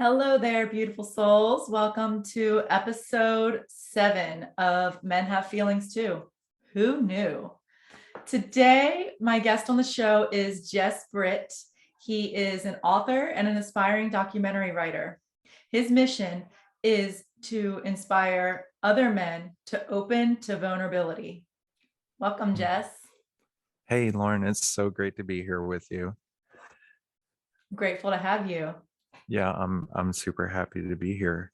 Hello there, beautiful souls. Welcome to episode 7 of Men Have Feelings Too. Who knew? Today, my guest on the show is Jess Britt. He is an author and an aspiring documentary writer. His mission is to inspire other men to open to vulnerability. Welcome, Jess. Hey, Lauren, it's so great to be here with you. Grateful to have you. Yeah, I'm super happy to be here.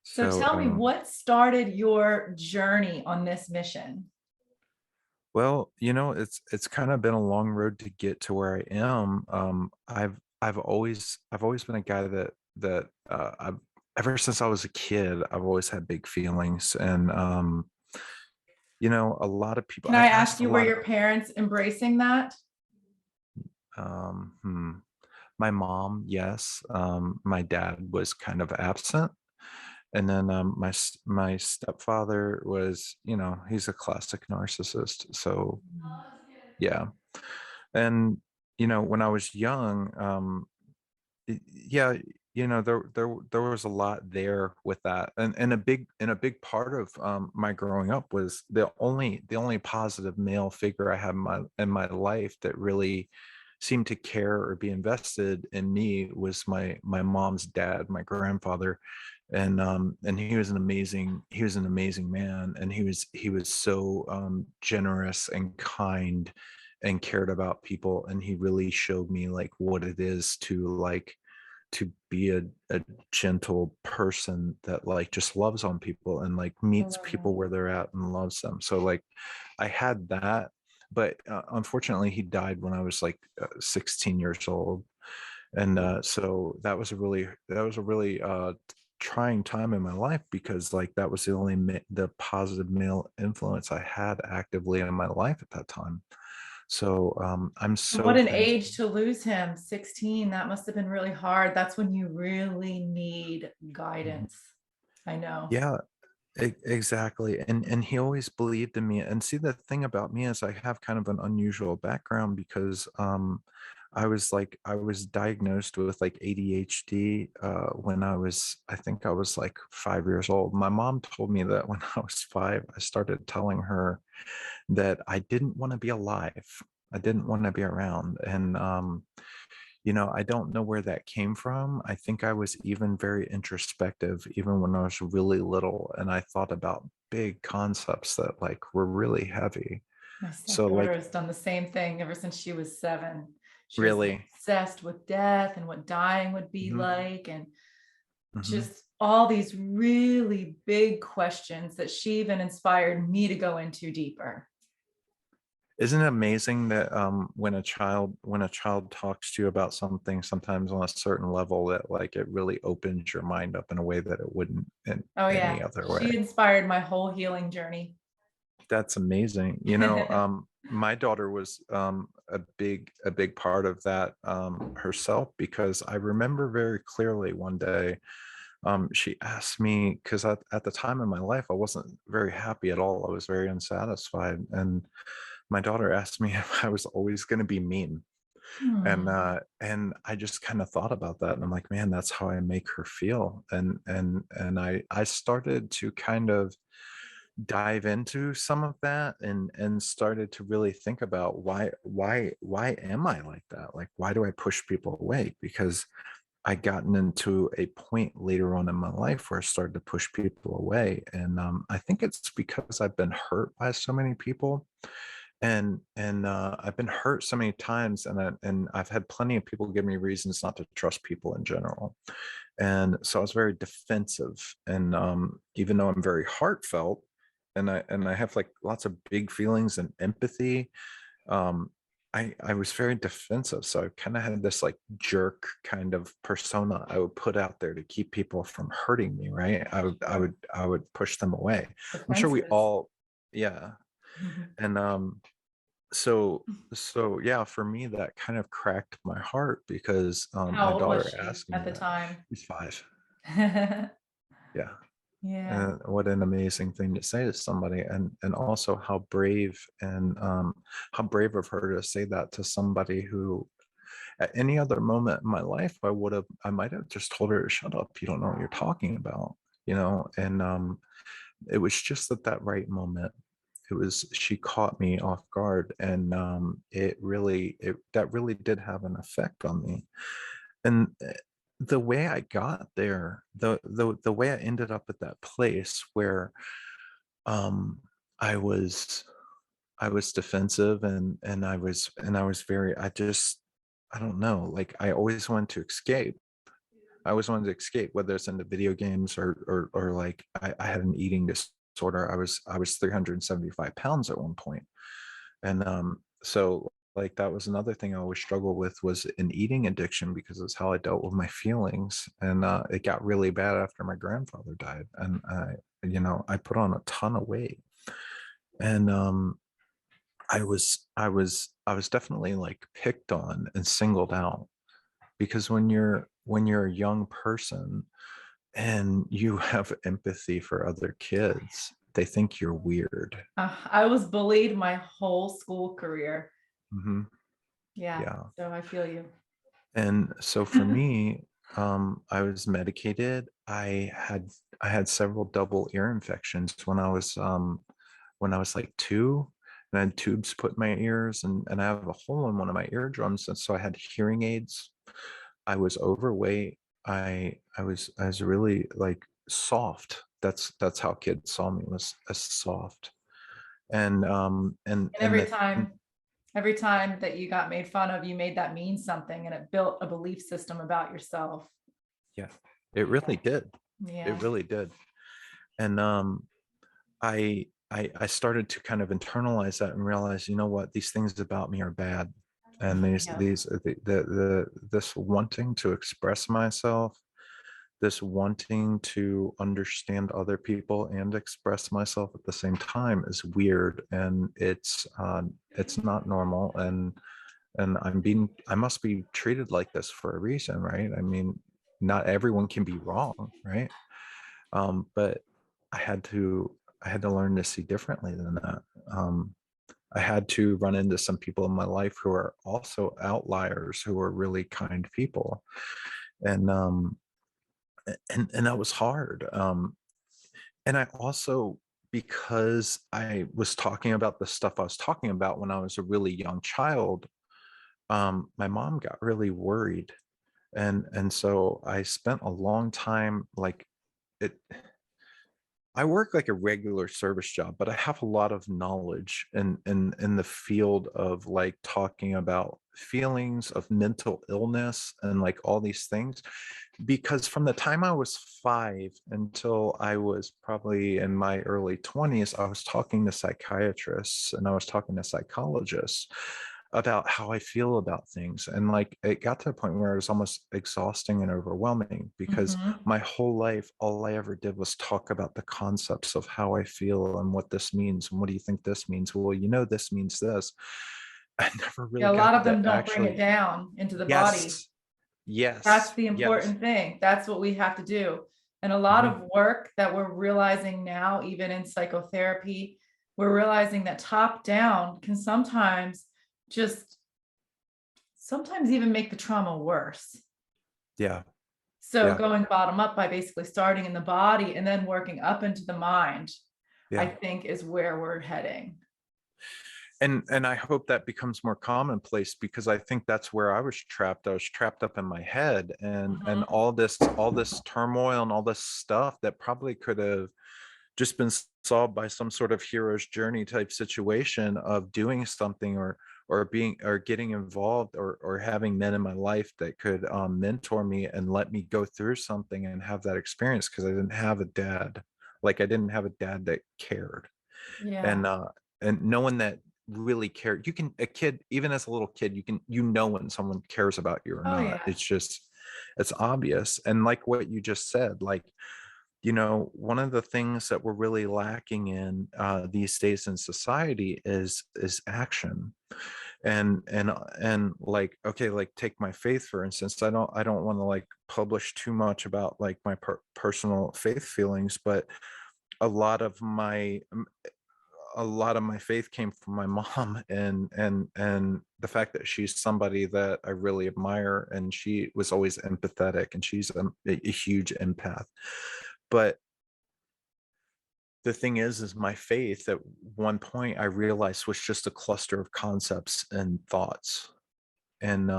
So tell me, what started your journey on this mission? Well, it's kind of been a long road to get to where I am. I've always been a guy that I've ever since I was a kid, I've always had big feelings, and a lot of people. Can I I asked ask a you, were lot of your parents embracing that? um, hmm, my mom, yes. My dad was kind of absent. And then my stepfather was, he's a classic narcissist. So yeah. And when I was young, yeah, there was a lot there with that. And a big part of my growing up was the only positive male figure I had in my life that really seemed to care or be invested in me was my mom's dad, my grandfather. And he was an amazing man, and he was so generous and kind and cared about people, and he really showed me like what it is to be a gentle person that like just loves on people and like meets people where they're at and loves them. So like I had that, but unfortunately he died when I was like 16 years old. And so that was a really trying time in my life, because like that was the positive male influence I had actively in my life at that time. So I'm What so an thankful. age to lose him. 16. That must have been really hard. That's when you really need Mhm. guidance. I know. Yeah, exactly. And he always believed in me. And see, the thing about me is I have kind of an unusual background, because I was diagnosed with like ADHD when I think I was like 5 years old. My mom told me that when I was five, I started telling her that I didn't want to be alive. I didn't want to be around. And I don't know where that came from. I think I was even very introspective, even when I was really little, and I thought about big concepts that like were really heavy. My So stepdaughter like, has done the same thing ever since she was 7. She was really. obsessed with death and what dying would be Mhm, like, and mhm. just all these really big questions that she even inspired me to go into deeper. Isn't it amazing that when a child talks to you about something, sometimes on a certain level, that like it really opens your mind up in a way that it wouldn't in Oh, yeah. any other way. She inspired my whole healing journey. That's amazing. My daughter was a big part of that herself, because I remember very clearly one day she asked me, because at the time in my life I wasn't very happy at all. I was very unsatisfied, and my daughter asked me if I was always going to be mean. and Hmm. uh and I just kind of thought about that, and I'm like, man, that's how I make her feel. And I started to kind of dive into some of that, and started to really think about why am I like that? Like, why do I push people away? Because I gotten into a point later on in my life where I started to push people away. And I think it's because I've been hurt by so many people, and I've been hurt so many times, and I've had plenty of people give me reasons not to trust people in general. And so I was very defensive. And even though I'm very heartfelt, and I have like lots of big feelings and empathy, um, I was very defensive. So I kind of had this like jerk kind of persona I would put out there to keep people from hurting me, right? I would push them away. I'm sure we Defenses. all, yeah. And so yeah, for me that kind of cracked my heart, because my How old was daughter she asked me at the that. time? She's five. Yeah. Yeah. And what an amazing thing to say to somebody, and also how brave, and how brave of her to say that to somebody who At any other moment in my life, I might have just told her to shut up. You don't know what you're talking about, and it was just at that right moment. She caught me off guard, and that really did have an effect on me. And the way I got there, the way I ended up at that place where um I was I was defensive, and I was very, I don't know, like I always wanted to escape. I always wanted to escape, whether it's into video games or like I had an eating disorder. I was 375 pounds at one point. And so like that was another thing I always struggled with, was an eating addiction, because it's how I dealt with my feelings. And it got really bad after my grandfather died. And I put on a ton of weight. And I was definitely like picked on and singled out, because when you're a young person and you have empathy for other kids, they think you're weird. I was bullied my whole school career. Hmm. Yeah. Yeah. So I feel you. And so for me, I was medicated. I had several double ear infections when I was like 2, and I had tubes put in my ears, and I have a hole in one of my eardrums, and so I had hearing aids. I was overweight. I was really like soft. That's how kids saw me, was as soft. And And every time that you got made fun of, you made that mean something, and it built a belief system about yourself. yeah, it really did. Yeah. It really did. And I started to kind of internalize that and realize, you know what, these things about me are bad. And Yeah. this wanting to express myself, this wanting to understand other people and express myself at the same time, is weird, and it's not normal. And I must be treated like this for a reason, right? I mean, not everyone can be wrong, right? But I had to I had to learn to see differently than that. I had to run into some people in my life who are also outliers, who are really kind people. And and that was hard. And I also, because I was talking about the stuff I was talking about when I was a really young child, my mom got really worried. And so I spent a long time, like, it I work like a regular service job, but I have a lot of knowledge in the field of like talking about feelings of mental illness and like all these things. Because from the time I was 5 until I was probably in my early 20s, I was talking to psychiatrists and I was talking to psychologists about how I feel about things. And like it got to a point where it was almost exhausting and overwhelming, because Mhm. my whole life, all I ever did was talk about the concepts of how I feel and what this means. And what do you think this means? Well, this means this. I never Yeah, really a lot got of them to don't bring it actually, down into the body. yes, That's yes, the yes. important thing. That's what we have to do. And a lot Mhm. of work that we're realizing now, even in psychotherapy, we're realizing that top down can just sometimes even make the trauma worse. Yeah, So yeah, going bottom up by basically starting in the body and then working up into the mind, I yeah. think is where we're heading. And I hope that becomes more commonplace, because I think that's where I was trapped. I was trapped up in my head, and Mhm. all this turmoil and all this stuff that probably could have just been solved by some sort of hero's journey type situation of doing something, or getting involved, or having men in my life that could mentor me and let me go through something and have that experience, because I didn't have a dad. Like I didn't have a dad that cared. Yeah. And no one that really cared. You can, a kid, even as a little kid, you know when someone cares about you or Oh not. yeah. It's obvious. And like what you just said, like, one of the things that we're really lacking in these days in society is action. And like, okay, like take my faith for instance. I don't want to like publish too much about like my personal faith feelings, but a lot of my a lot of my faith came from my mom, and the fact that she's somebody that I really admire, and she was always empathetic, and she's a huge empath. But the thing is my faith at one point I realized was just a cluster of concepts and thoughts. And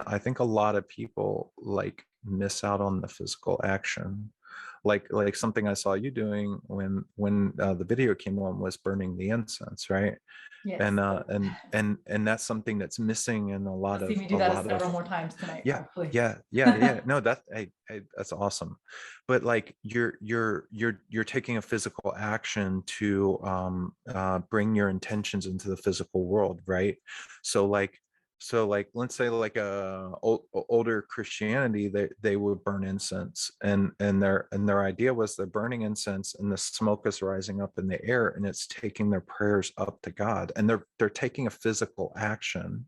I think a lot of people like miss out on the physical action, like something I saw you doing when the video came on was burning the incense, right? Yes. And that's something that's missing in You'll see me a do that lot of several more times tonight, yeah, probably. yeah. No, that's awesome. But like you're taking a physical action to bring your intentions into the physical world, right? So like let's say like older Christianity, they would burn incense, and their idea was they're burning incense and the smoke is rising up in the air and it's taking their prayers up to God, and they're taking a physical action.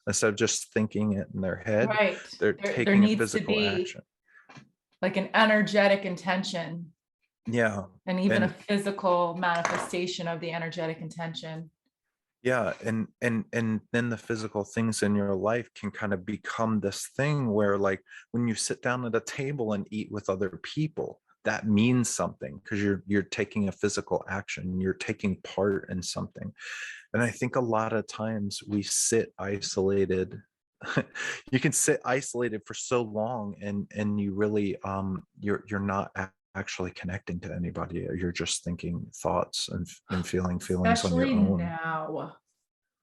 Instead of just thinking it in their head, Right. they're There taking a needs to physical be action. like an energetic intention Yeah. and even a And physical manifestation of the energetic intention. yeah, and then the physical things in your life can kind of become this thing where like when you sit down at a table and eat with other people, that means something because you're taking a physical action, you're taking part in something. And I think a lot of times we sit isolated. You can sit isolated for so long, and you really you're not actually connecting to anybody. You're just thinking thoughts and feeling feelings on your Especially own. now.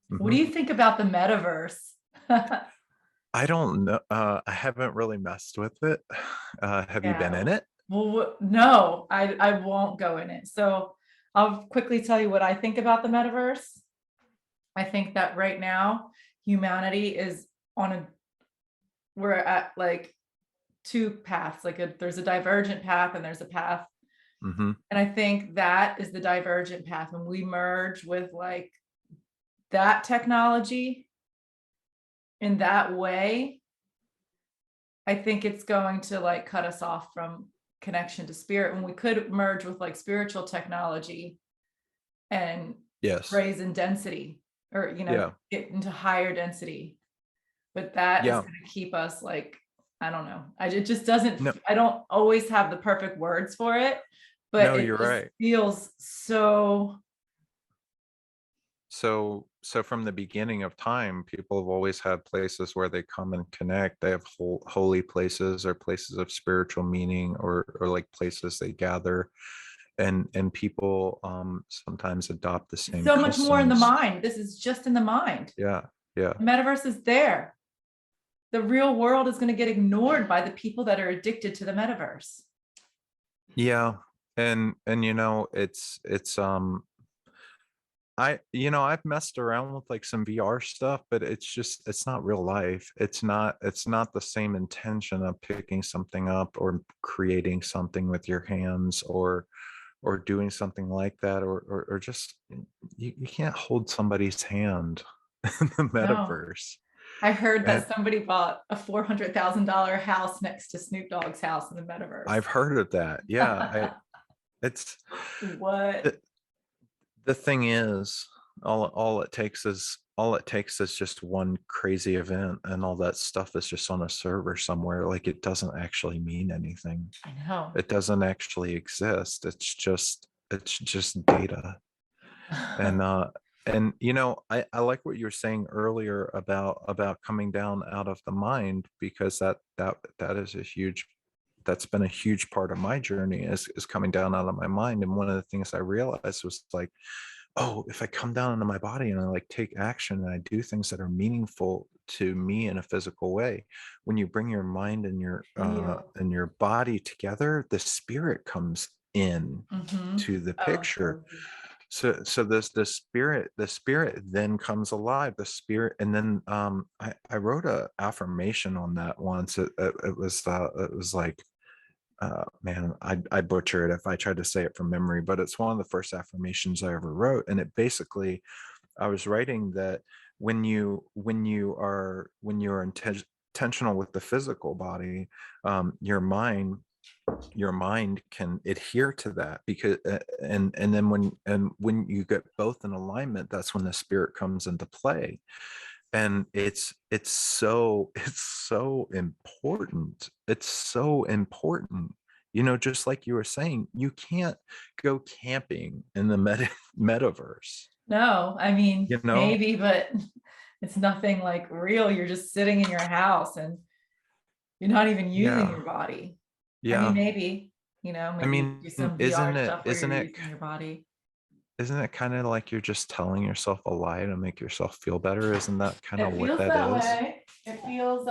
What do Mhm. you think about the metaverse? I don't know. I haven't really messed with it. Have you been Yeah. in it? Well, no, I won't go in it. So I'll quickly tell you what I think about the metaverse. I think that right now humanity is on a we're at like two paths. There's a divergent path and there's a path. Hmm. And I think that is the divergent path. When we merge with like that technology in that way, I think it's going to like cut us off from connection to spirit. When we could merge with like spiritual technology and Yes. raise in density, or Yeah. get into higher density, but that is Yeah. going to keep us like, I don't know, it just doesn't, No. I don't always have the perfect words for it, but No, it you're just right. feels so. So from the beginning of time, people have always had places where they come and connect. They have holy places or places of spiritual meaning, or like places they gather, and people sometimes adopt the It's same so much more in the customs. mind. This is just in the mind. Yeah. Yeah. The metaverse is there. The real world is going to get ignored by the people that are addicted to the metaverse. Yeah. And it's I've messed around with like some VR stuff, but it's not real life. It's not the same intention of picking something up or creating something with your hands, or doing something like that, or just you can't hold somebody's hand in the No, metaverse. I heard And that somebody bought a $400,000 house next to Snoop Dogg's house in the I've metaverse. heard of that. Yeah, it's What? the, the thing is, all it takes is just one crazy event, and all that stuff is just on a server somewhere. Like it doesn't actually mean anything. I know. It doesn't actually exist. It's just data. And I like what you were saying earlier about coming down out of the mind, because that is a huge that's been a huge part of my journey, is coming down out of my mind. And one of the things I realized was like, oh, if I come down into my body and I like take action and I do things that are meaningful to me in a physical way, when you bring your mind Feel. and your body together, the spirit comes in Mm-hmm. to the Oh, picture. so So this the spirit then comes alive, the spirit. And then I wrote a affirmation on that once. It was like, man, I butcher it if I tried to say it from memory, but it's one of the first affirmations I ever wrote. And it basically, I was writing that when you're intentional with the physical body, your mind your mind can adhere to that, because and then when you get both in alignment, that's when the spirit comes into play. And it's so it's so important. It's so important. Just like you were saying, you can't go camping in the metaverse. No, I mean, you know maybe, but it's nothing like real. You're just sitting in your house and you're not even using yeah, your body. I mean, yeah. maybe, I maybe you could mean, do some VR isn't it stuff where you're isn't it using your body. isn't it kind of like you're just telling yourself a lie to make yourself feel better? Isn't that kind of It what feels that that is? way. It feels,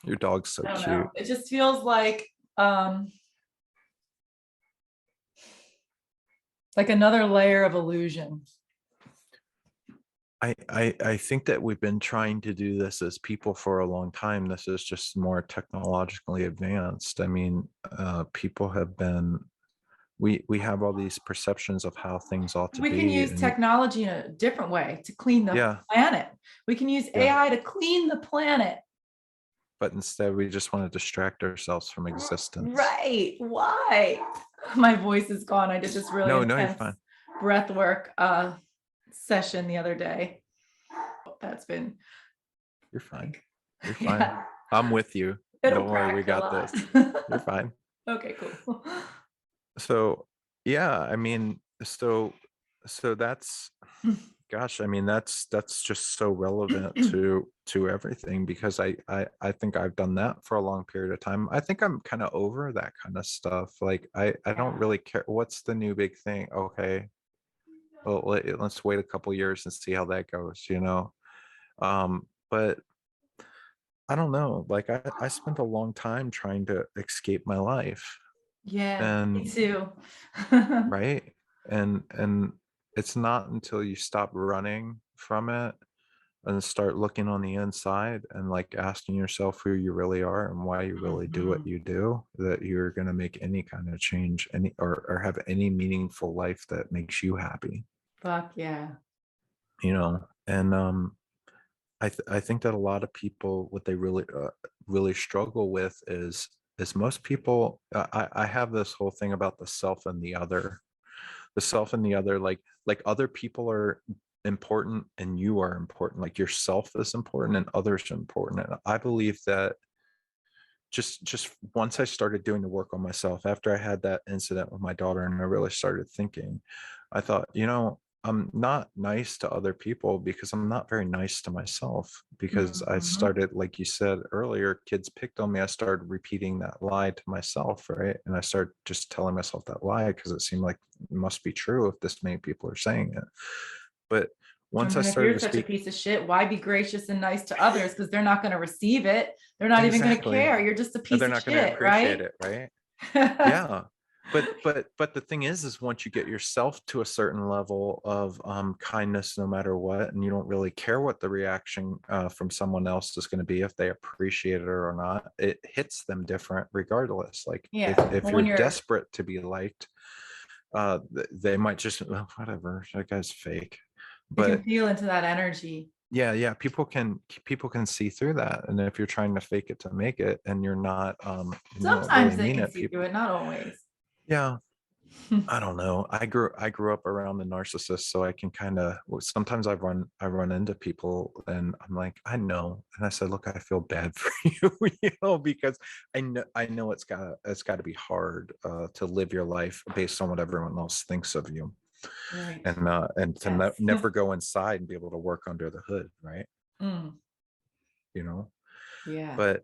Your dog's so I don't know. cute. It just feels like another layer of illusion. I think that we've been trying to do this as people for a long time. This is just more technologically advanced. I mean, people have been we have all these perceptions of how things ought to We can be, use and technology in a different way to clean the yeah, planet. We can use yeah. AI to clean the planet. But instead, we just want to distract ourselves from existence. Right. Why? My voice is gone. I did this really No, no, you're intense fine. breath work session the other day. That's been You're fine. You're fine. yeah, I'm with you. it'll Don't worry, we crack a got lot. this. You're fine. Okay, cool. So, yeah, I mean, so that's, gosh, I mean, that's just so relevant to everything, because I think I've done that for a long period of time. I think I'm kind of over that kind of stuff. Like I don't Yeah. really care what's the new big thing. Okay, well, let's wait a couple years and see how that goes. But I don't know. Like I spent a long time trying to escape my life, Yeah, me and too. right, and it's not until you stop running from it and start looking on the inside and like asking yourself who you really are and why you really do what Mhm. you do, that you're going to make any kind of change, any or have any meaningful life that makes you happy. Fuck yeah. And I think that a lot of people, what they really struggle with is most people. I have this whole thing about the self and the other, like other people are important and you are important, like yourself is important and others are important. And I believe that just once I started doing the work on myself after I had that incident with my daughter, and I really started thinking, I thought, I'm not nice to other people because I'm not very nice to myself. Because I Mhm. started, like you said earlier, kids picked on me. I started repeating that lie to myself, right? And I started just telling myself that lie because it seemed like it must be true if this many people are saying it. But I once I mean, if started you're to such a speak, piece of shit, why be gracious and nice to others? Because they're not going to receive it. They're not even going to exactly, care. You're just a or piece they're of not going to shit, appreciate right? it, right? Yeah. But the thing is once you get yourself to a certain level of kindness, no matter what, and you don't really care what the reaction from someone else is going to be, if they appreciate it or not, it hits them different regardless. Like Yeah. if Well, when you're you're, desperate to be liked, they might just, "Oh, whatever, that guy's fake." you can But feel into that energy. yeah, people can see through that. And if you're trying to fake it to make it, and you're not and you don't Sometimes really they mean can it, see people, through it, not always. yeah. I don't know. I grew up around the narcissist, so I can kind of, sometimes I run into people and I'm like, I know. And I said, look, I feel bad for you, because I know it's got to be hard to live your life based on what everyone else thinks of you, Right. and to Yes. never go inside and be able to work under the hood, right? Mm, You know, yeah. but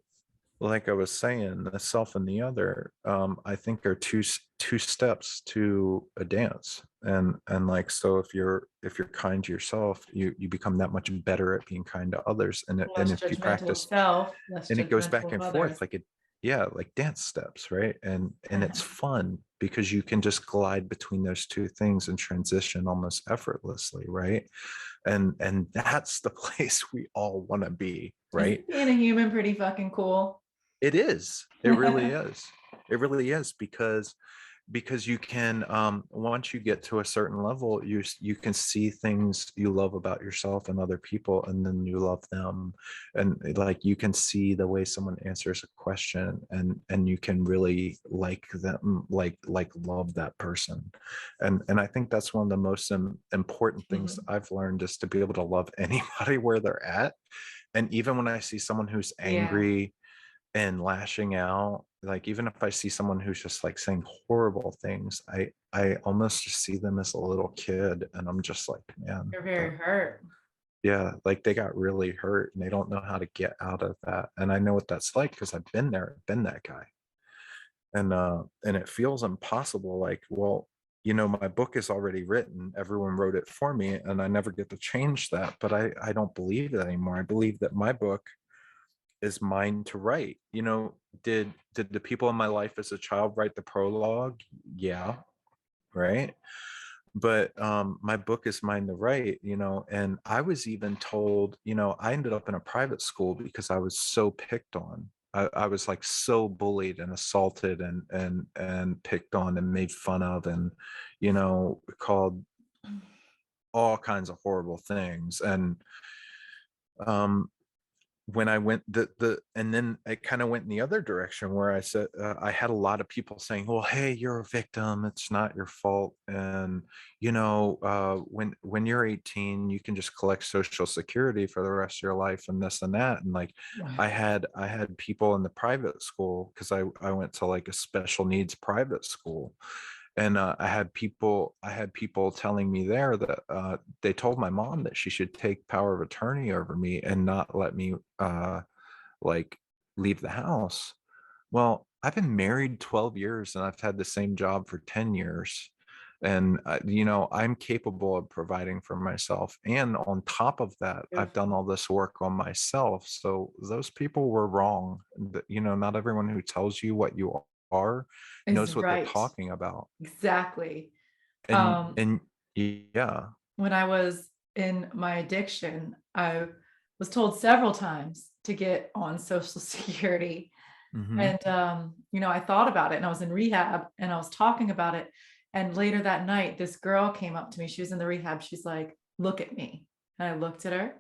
like I was saying, the self and the other, I think are two steps to a dance. And like, so if you're kind to yourself, you become that much better at being kind to others. And Less if you judgmental of practice, self, less and it goes judgmental back of and forth, others. like it, yeah, like dance steps, right? And it's fun because you can just glide between those two things and transition almost effortlessly, right? And that's the place we all want to be, right? Isn't being a human pretty fucking cool? It is. It really is. It really is, because because you can, once you get to a certain level, you can see things you love about yourself and other people, and then you love them. And like you can see the way someone answers a question, and you can really like them, like love that person. And I think that's one of the most important things Mhm. I've learned, is to be able to love anybody where they're at. And even when I see someone who's Yeah, angry and lashing out, like even if I see someone who's just like saying horrible things, I almost just see them as a little kid, and I'm just like, man, you're that, very hurt. yeah, like they got really hurt and they don't know how to get out of that. And I know what that's like because I've been there, been that guy. And it feels impossible. Like, well, my book is already written. Everyone wrote it for me, and I never get to change that. But I don't believe that anymore. I believe that my book is mine to write. Did the people in my life as a child write the prologue? Yeah, right. But my book is mine to write. And I was even told, I ended up in a private school because I was so picked on. I was like so bullied and assaulted and picked on and made fun of, and called all kinds of horrible things. And um when I went and then it kind of went in the other direction, where I said, I had a lot of people saying, well, hey, you're a victim, it's not your fault. And when you're 18, you can just collect social security for the rest of your life, and this and that. And like Wow. I had people in the private school, because I went to like a special needs private school. And I had people telling me there that they told my mom that she should take power of attorney over me and not let me like leave the house. Well, I've been married 12 years and I've had the same job for 10 years. And I'm capable of providing for myself. And on top of that, I've done Beautiful. all this work on myself. So those people were wrong. Not everyone who tells you what you are Is knows what they're right. talking about. Exactly. And Um, and yeah. when I was in my addiction, I was told several times to get on Social Security. Hmm. And I thought about it, and I was in rehab and I was talking about it. And later that night, this girl came up to me. She was in the rehab. She's like, look at me. And I looked at her.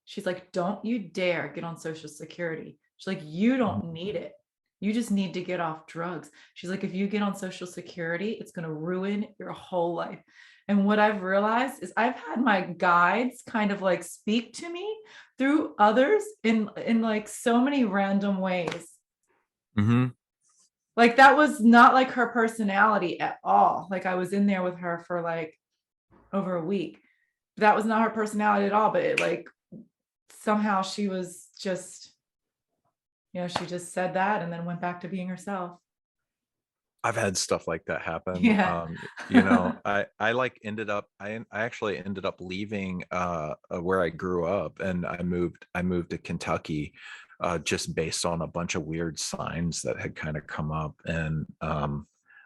She's like, don't you dare get on Social Security. She's like, you don't need it. You just need to get off drugs. She's like, if you get on Social Security, it's going to ruin your whole life. And what I've realized is I've had my guides kind of like speak to me through others in like so many random ways. Hmm. Like that was not like her personality at all. Like I was in there with her for like over a week. That was not her personality at all, but it like somehow she was just, she just said that and then went back to being herself. I've had stuff like that happen. Yeah. I like ended up I actually ended up leaving where I grew up, and I moved to Kentucky, just based on a bunch of weird signs that had kind of come up. And Where are you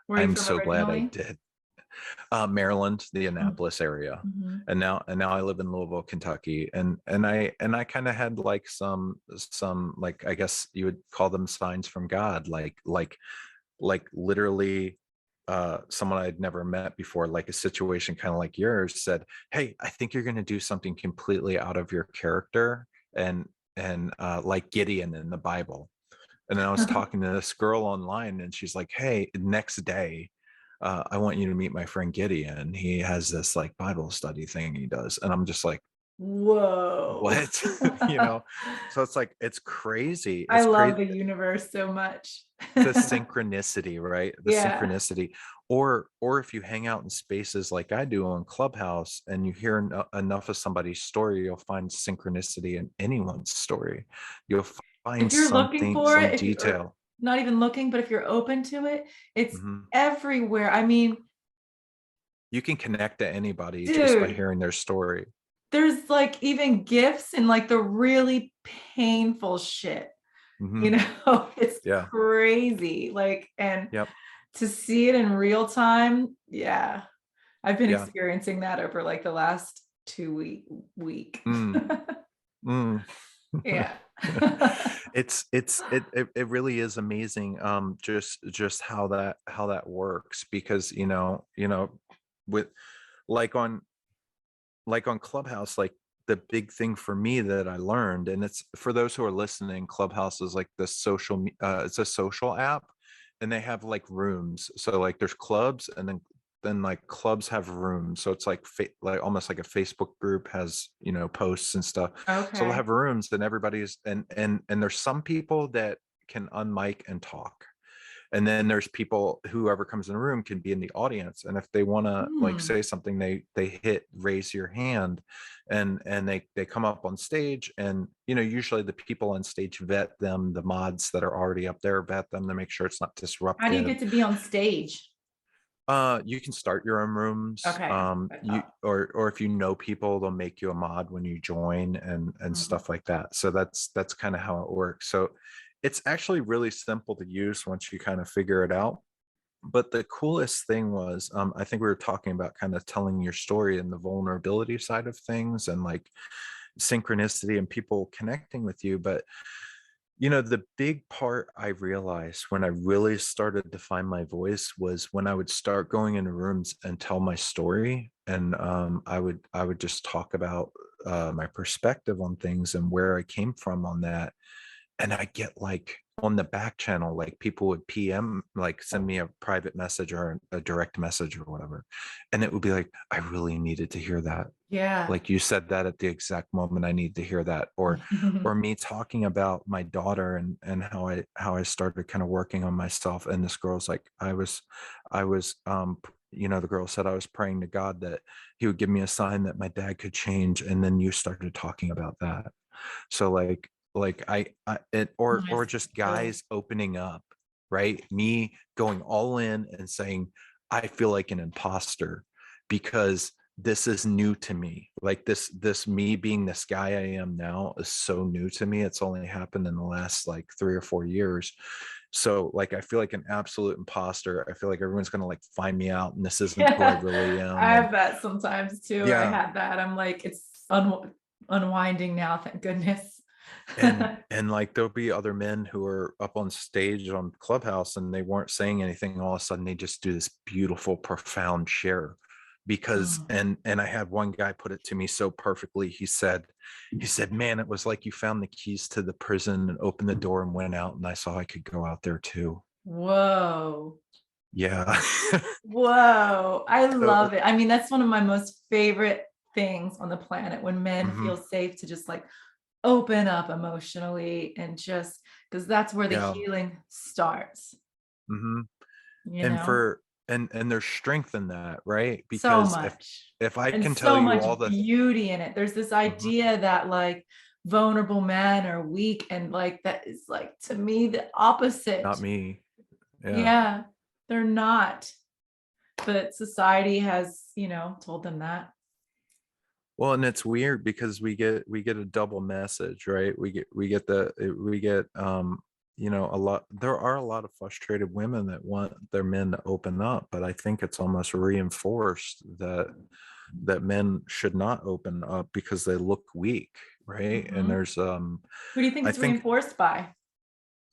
I'm from so glad I originally? did. Maryland, the Annapolis area. Mm-hmm. And now I live in Louisville, Kentucky. And I kind of had like some, like, I guess you would call them signs from God, like literally someone I'd never met before, like a situation kind of like yours, said, hey, I think you're going to do something completely out of your character, and like Gideon in the Bible. And then I was talking to this girl online, and she's like, hey, next day, I want you to meet my friend Gideon. He has this like Bible study thing he does. And I'm just like, Whoa. what? So it's like, it's crazy. I It's love crazy. the universe so much. The synchronicity, right? The Yeah. synchronicity. Or if you hang out in spaces like I do on Clubhouse, and you hear enough of somebody's story, you'll find synchronicity in anyone's story. You'll find If you're looking something, for some it, if you're detail. not even looking, but if you're open to it, it's Mhm. everywhere. I mean, You can connect to anybody just by dude, hearing their story. there's like even gifts and like the really painful shit, you Hmm. know, it's Yeah. crazy. Like, and Yep. to see it in real time, yeah. I've been Yeah. experiencing that over like the last 2 week. Mm. Mm. Yeah. It really is amazing, just how that works, because with like on Clubhouse, like the big thing for me that I learned, and it's for those who are listening, Clubhouse is like the it's a social app, and they have like rooms. So like there's clubs, and then like clubs have rooms. So it's like like almost like a Facebook group has, posts and stuff. So they'll Okay. have rooms, and everybody's and there's some people that can unmic and talk, and then there's people, whoever comes in the room can be in the audience, and if they want to like Hmm. say something, they hit raise your hand, and they come up on stage, and usually the people on stage vet them, the mods that are already up there vet them to make sure it's not How do you disruptive. get to be on stage? You can start your own rooms. Okay. I You thought. or if you know people, they'll make you a mod when you join, and Mm. stuff like that. So that's kind of how it works. So it's actually really simple to use once you kind of figure it out. But the coolest thing was, I think we were talking about kind of telling your story and the vulnerability side of things, and like synchronicity and people connecting with you. But the big part I realized when I really started to find my voice was when I would start going into rooms and tell my story, and I would just talk about my perspective on things and where I came from on that. And I get like on the back channel, like people would PM, like send me a private message or a direct message or whatever, and it would be like, I really needed to hear that. Yeah. Like you said that at the exact moment I need to hear that. Or me talking about my daughter, and how I started kind of working on myself. And this girl's like, the girl said I was praying to God that he would give me a sign that my dad could change, and then you started talking about that. So like I it or Nice. just Cool. guys opening up, right? Me going all in and saying, I feel like an imposter because this is new to me. Like this me being this guy I am now is so new to me. It's only happened in the last like 3 or 4 years. So like I feel like an absolute imposter. I feel like everyone's gonna like find me out, and this isn't who I Yeah. really I am. And have that sometimes too. I yeah, had that. I'm like, it's unwinding now, thank goodness. and like there'll be other men who are up on stage on Clubhouse, and they weren't saying anything, and all of a sudden they just do this beautiful profound share. Because Mm. and I had one guy put it to me so perfectly. He said, man, it was like you found the keys to the prison and opened the door and went out, and I saw I could go out there too. Whoa. Yeah. Whoa. I So love it. I mean, that's one of my most favorite things on the planet, when men feel mhm, safe to just like open up emotionally, and just because that's where the yeah. healing starts, Hmm. you And know? for and there's strength in that, right? So Because much. if I And can tell so you much all the beauty in it. There's this Mhm. idea that like vulnerable men are weak, and like that is like to me the opposite. Not me. Yeah. Yeah, they're not. But society has, told them that. Well, and it's weird because we get a double message, right? We get a lot. There are a lot of frustrated women that want their men to open up, but I think it's almost reinforced that men should not open up because they look weak, right? And Mhm. there's Who do you think I it's think reinforced by?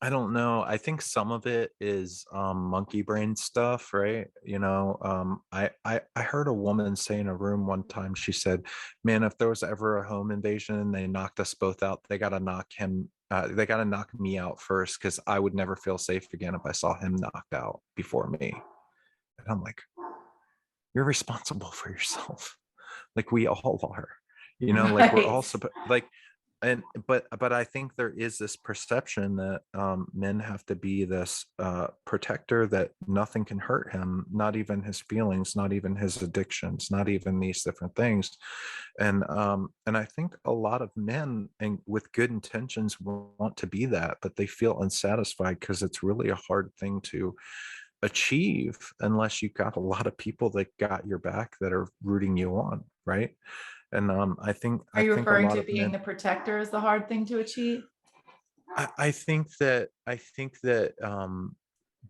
I don't know. I think some of it is monkey brain stuff, right? I heard a woman say in a room one time, she said, man, if there was ever a home invasion and they knocked us both out, they gotta knock me out first, because I would never feel safe again if I saw him knocked out before me. And I'm like, you're responsible for yourself. Like we all are, like we're Right. all like, but I think there is this perception that men have to be this protector, that nothing can hurt him, not even his feelings, not even his addictions, not even these different things. And I think a lot of men, and with good intentions, want to be that, but they feel unsatisfied because it's really a hard thing to achieve unless you got a lot of people that got your back, that are rooting you on, right? And I think Are I you think a referring lot to of being men, the protector is the hard thing to achieve? I think that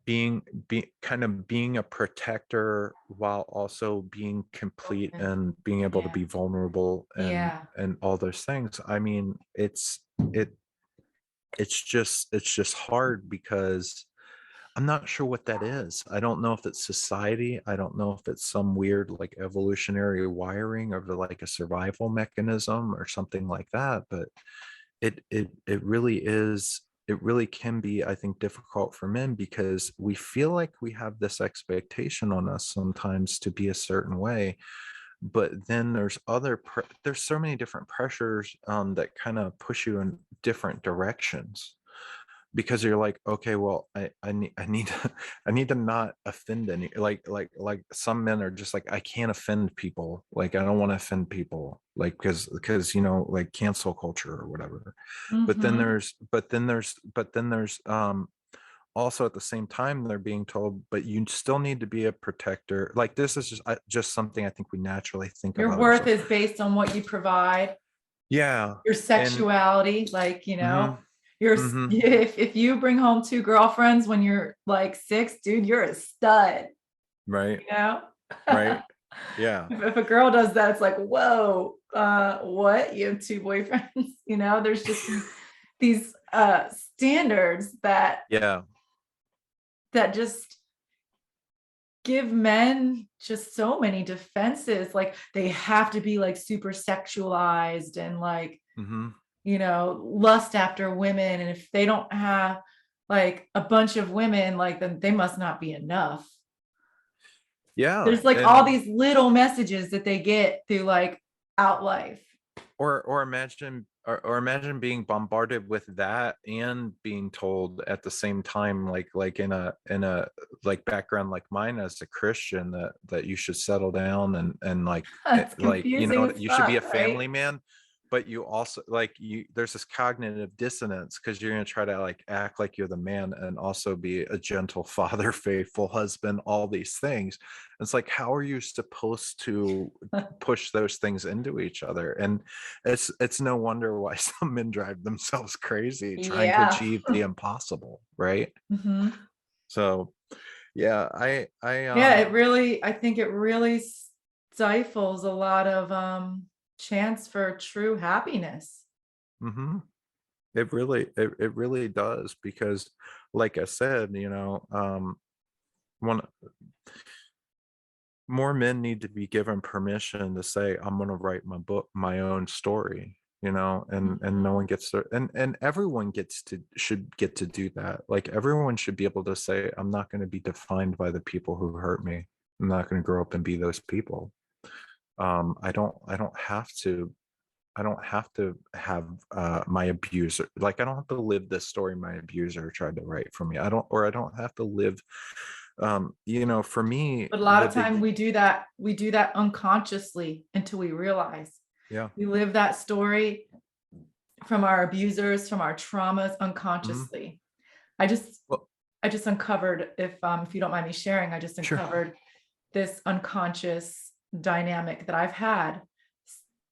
being kind of being a protector while also being complete Open. and being able to Yeah. be vulnerable and Yeah. all those things. I mean, it it's just hard because I'm not sure what that is. I don't know if it's society. I don't know if it's some weird like evolutionary wiring or like a survival mechanism or something like that. But it really is, it really can be, I think, difficult for men because we feel like we have this expectation on us sometimes to be a certain way, but then there's there's so many different pressures that kind of push you in different directions because you're like, okay, well, I need to, I need to not offend any, like some men are just like, I can't offend people, like I don't want to offend people, like because like cancel culture or whatever. But then Mhm. there's also at the same time they're being told, but you still need to be a protector. Like this is just something I think we naturally think Your about worth ourselves. is based on what you provide, Yeah. your And sexuality, like, mm-hmm, you're mm-hmm, if you bring home two girlfriends when you're like 6, dude, you're a stud, right, you know? right, yeah. If a girl does that, it's like, whoa, what? You have two boyfriends? There's just these standards Yeah. that just give men just so many defenses. Like they have to be like super sexualized and like, Mm-hmm. lust after women. And if they don't have like a bunch of women, like then they must not be enough. Yeah. There's like all And these little messages that they get through like out life. or imagine or imagine being bombarded with that and being told at the same time, like in a like background like mine as a Christian, that you should settle down and It's like confusing as you should be a fuck, family right? man, but you also like there's this cognitive dissonance because you're going to try to like act like you're the man and also be a gentle father, faithful husband, all these things. It's like, how are you supposed to push those things into each other? And it's no wonder why some men drive themselves crazy trying to Yeah. achieve the impossible, right? Mhm. So yeah, I Yeah, I think it really stifles a lot of chance for true happiness. mhm. It really does because like I said, one more men need to be given permission to say, I'm going to write my own story, and no one Mhm. gets to, and everyone should get to do that. Like everyone should be able to say, I'm not going to be defined by the people who hurt me. I'm not going to grow up and be those people. I don't have to have my abuser, like I don't have to live this story my abuser tried to write for me. I don't have to live, for me But a lot the of time big, we do that unconsciously until we realize yeah. we live that story from our abusers, from our traumas Mhm. unconsciously. I just Well, I just uncovered, if you don't mind me sharing, I just sure. uncovered this unconscious dynamic that I've had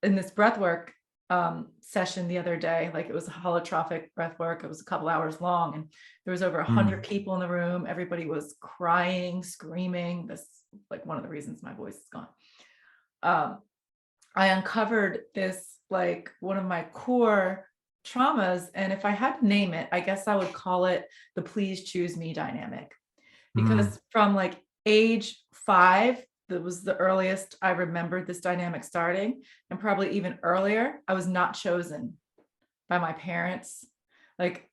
in this breath work session the other day. Like it was a holotropic breath work. It was a couple hours long, and there was over 100 Mm, people in the room. Everybody was crying, screaming. This like one of the reasons my voice is gone. Um, I uncovered this like one of my core traumas, and if I had to name it, I guess I would call it the please choose me dynamic. mm, Because from like age 5, that was the earliest I remembered this dynamic starting, and probably even earlier, I was not chosen by my parents. Like,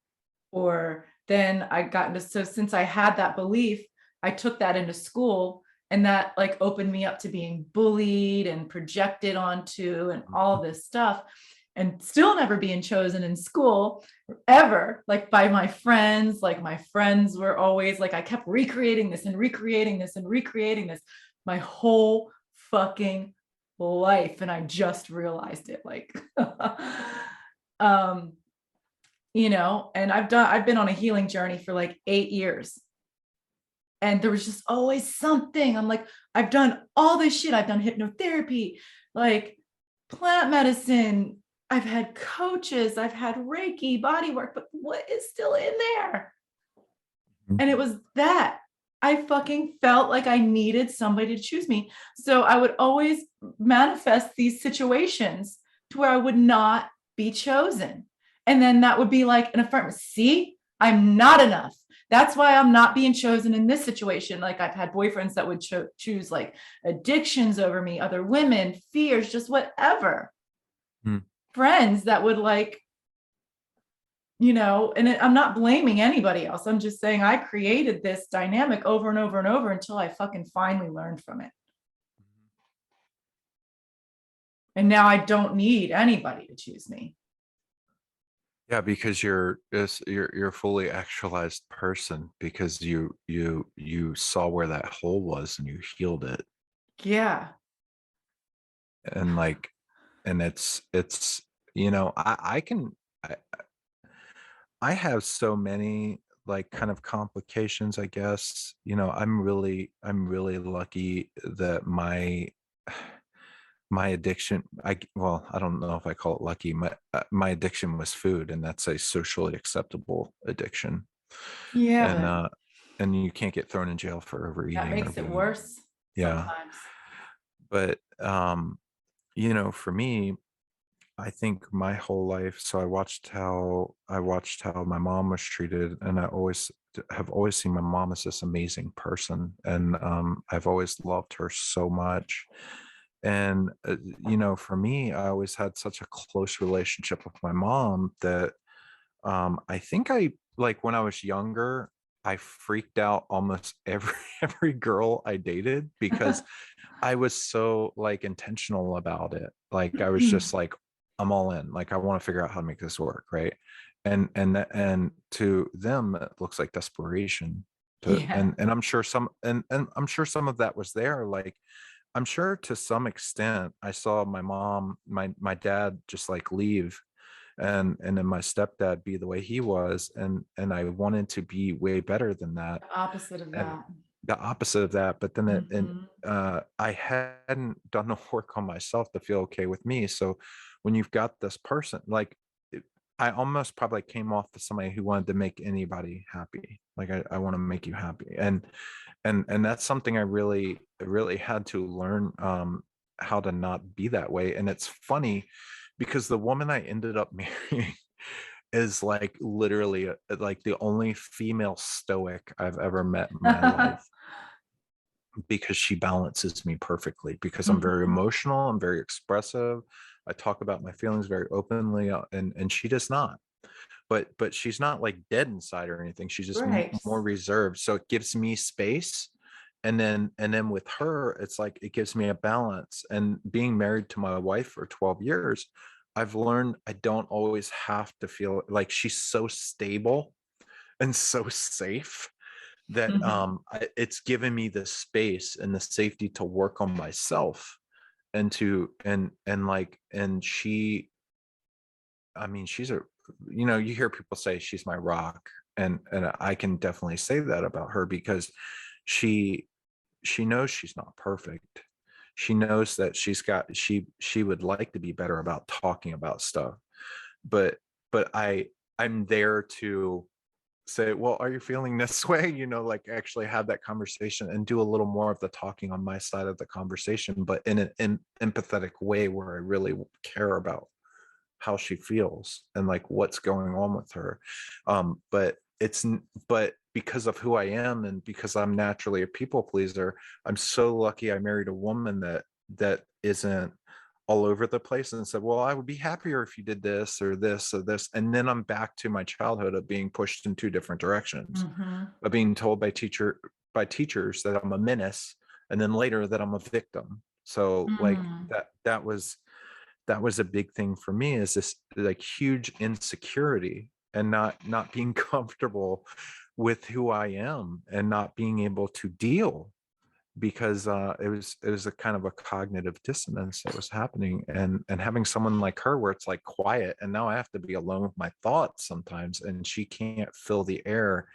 or then I got into, so since I had that belief, I took that into school, and that like opened me up to being bullied and projected onto and all this stuff, and still never being chosen in school ever, like by my friends. Like my friends were always like, I kept recreating this and recreating this and recreating this my whole fucking life, and I just realized it, like um and I've been on a healing journey for like 8 years, and there was just always something. I'm like, I've done all this shit. I've done hypnotherapy, like plant medicine. I've had coaches, I've had Reiki, body work, but what is still in there? mm. And it was that I fucking felt like I needed somebody to choose me. So I would always manifest these situations to where I would not be chosen. And then that would be like an affirmative. See, I'm not enough. That's why I'm not being chosen in this situation. Like I've had boyfriends that would choose like addictions over me, other women, fears, just whatever. Hmm. Friends that would like, and I'm not blaming anybody else. I'm just saying I created this dynamic over and over and over until I fucking finally learned from it. And now I don't need anybody to choose me. Yeah, because you're a fully actualized person because you saw where that hole was and you healed it. Yeah. And like, and it's I can I, I have so many like kind of complications, I guess. I'm really lucky that my addiction, well, I don't know if I call it lucky. My addiction was food, and that's a socially acceptable addiction. Yeah, And but uh and you can't get thrown in jail for that overeating or makes it being, worse yeah. sometimes. But for me, I think my whole life, so I watched how my mom was treated, and I have always seen my mom as this amazing person, and I've always loved her so much. And for me, I always had such a close relationship with my mom that I think I like when I was younger, I freaked out almost every every girl I dated because I was so like intentional about it. Like I was just like, I'm all in. Like I want to figure out how to make this work, right? And to them, it looks like desperation. To Yeah, and I'm sure and I'm sure some of that was there. Like I'm sure to some extent, I saw my mom, my dad just like leave, and then my stepdad be the way he was, and I wanted to be way better than that, the opposite of and that. the opposite of that. But then Mhm. I hadn't done the work on myself to feel okay with me. So when you've got this person, like I almost probably came off to somebody who wanted to make anybody happy. Like I want to make you happy, and that's something I really had to learn, how to not be that way. And it's funny because the woman I ended up marrying is like literally like the only female stoic I've ever met in my life, because she balances me perfectly, because I'm very Mhm. emotional, I'm very expressive, I talk about my feelings very openly, and she does not. But she's not like dead inside or anything, she's just Right. more reserved, so it gives me space. And then with her, it's like it gives me a balance. And being married to my wife for 12 years, I've learned I don't always have to feel like she's so stable and so safe that it's given me the space and the safety to work on myself, and to and like and she, I mean, she's a, you hear people say she's my rock, and I can definitely say that about her, because she she knows she's not perfect. She knows that she would like to be better about talking about stuff, but I'm there to say, well, are you feeling this way? Like actually have that conversation and do a little more of the talking on my side of the conversation, but in an empathetic way where I really care about how she feels and like what's going on with her. But because of who I am, and because I'm naturally a people pleaser, I'm so lucky I married a woman that isn't all over the place and said, well, I would be happier if you did this or this or this. And then I'm back to my childhood of being pushed in two different directions, Mhm. of being told by teachers that I'm a menace, and then later that I'm a victim. So like Mm. that was a big thing for me, is this like huge insecurity, and not being comfortable with who I am, and not being able to deal, because it was a kind of a cognitive dissonance that was happening, and having someone like her where it's like quiet, and now I have to be alone with my thoughts sometimes, and she can't fill the air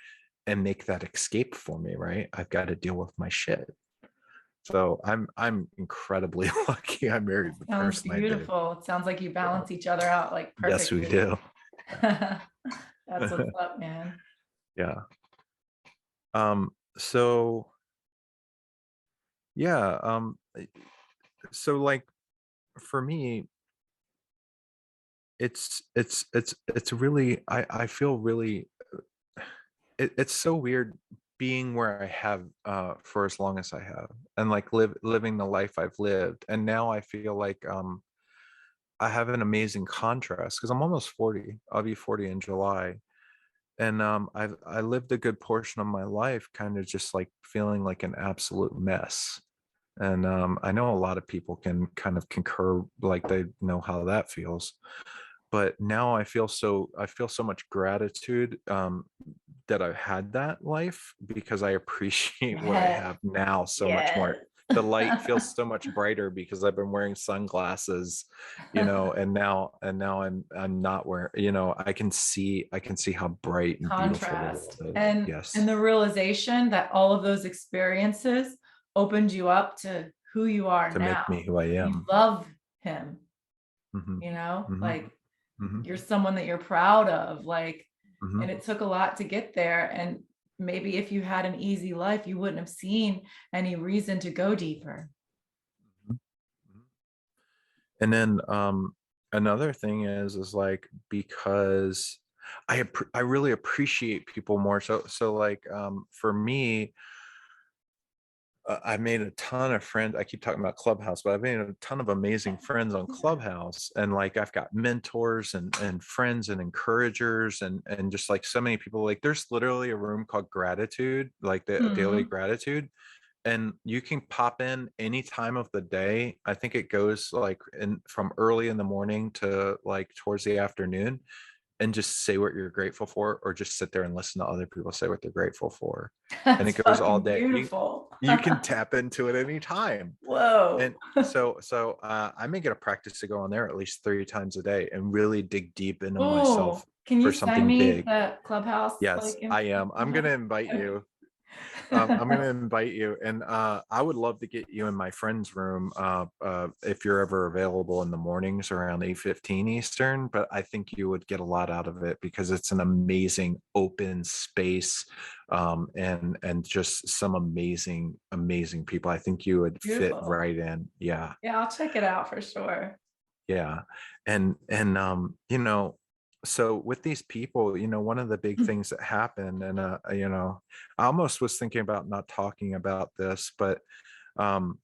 and make that escape for me, right? I've got to deal with my shit. So I'm incredibly lucky I married the Sounds person I did. beautiful. It sounds like you So balance each other out like yes, we perfectly. do. That's what's up, man. Yeah. So yeah, so like for me, it's really, I feel really, it's so weird being where I have for as long as I have, and like living the life I've lived. And now I feel like I have an amazing contrast because I'm almost 40. I'll be 40 in July. And I lived a good portion of my life kind of just like feeling like an absolute mess. And I know a lot of people can kind of concur, like they know how that feels. But now I feel so much gratitude that I've had that life, because I appreciate what I Yes. have now so much more. Yes. The light feels so much brighter because I've been wearing sunglasses, and now I'm not wearing, I can see how bright and beautiful the Contrast. world is. And Yes. the realization that all of those experiences opened you up to who you are To make me now. who I You am. love him, Hmm. Hmm. like Hmm. you're someone that you're proud of, like, Hmm. and it took a lot to get there. And maybe if you had an easy life, you wouldn't have seen any reason to go deeper. And then another thing is like, because I really appreciate people more. So like for me, I made a ton of friends. I keep talking about Clubhouse, but I've made a ton of amazing friends on Clubhouse, and like I've got mentors and friends and encouragers and just like so many people. Like there's literally a room called Gratitude, like the Daily Hmm. Gratitude, and you can pop in any time of the day. I think it goes like in from early in the morning to like towards the afternoon, and just say what you're grateful for, or just sit there and listen to other people say what they're grateful for. And That's it goes all fucking day. beautiful. You can tap into it anytime. Whoa. And so I make it a practice to go on there at least 3 times a day and really dig deep into Oh, myself can you for send something me big. the Clubhouse Yes, like I am. I'm going to information? invite you. I'm going to invite you, and I would love to get you in my friend's room if you're ever available in the mornings around 8:15 Eastern. But I think you would get a lot out of it because it's an amazing open space, and just some amazing people. I think you would fit Beautiful. right in. Yeah, Yeah, I'll check it out for sure. yeah. And so with these people, one of the big things that happened, and I almost was thinking about not talking about this, but um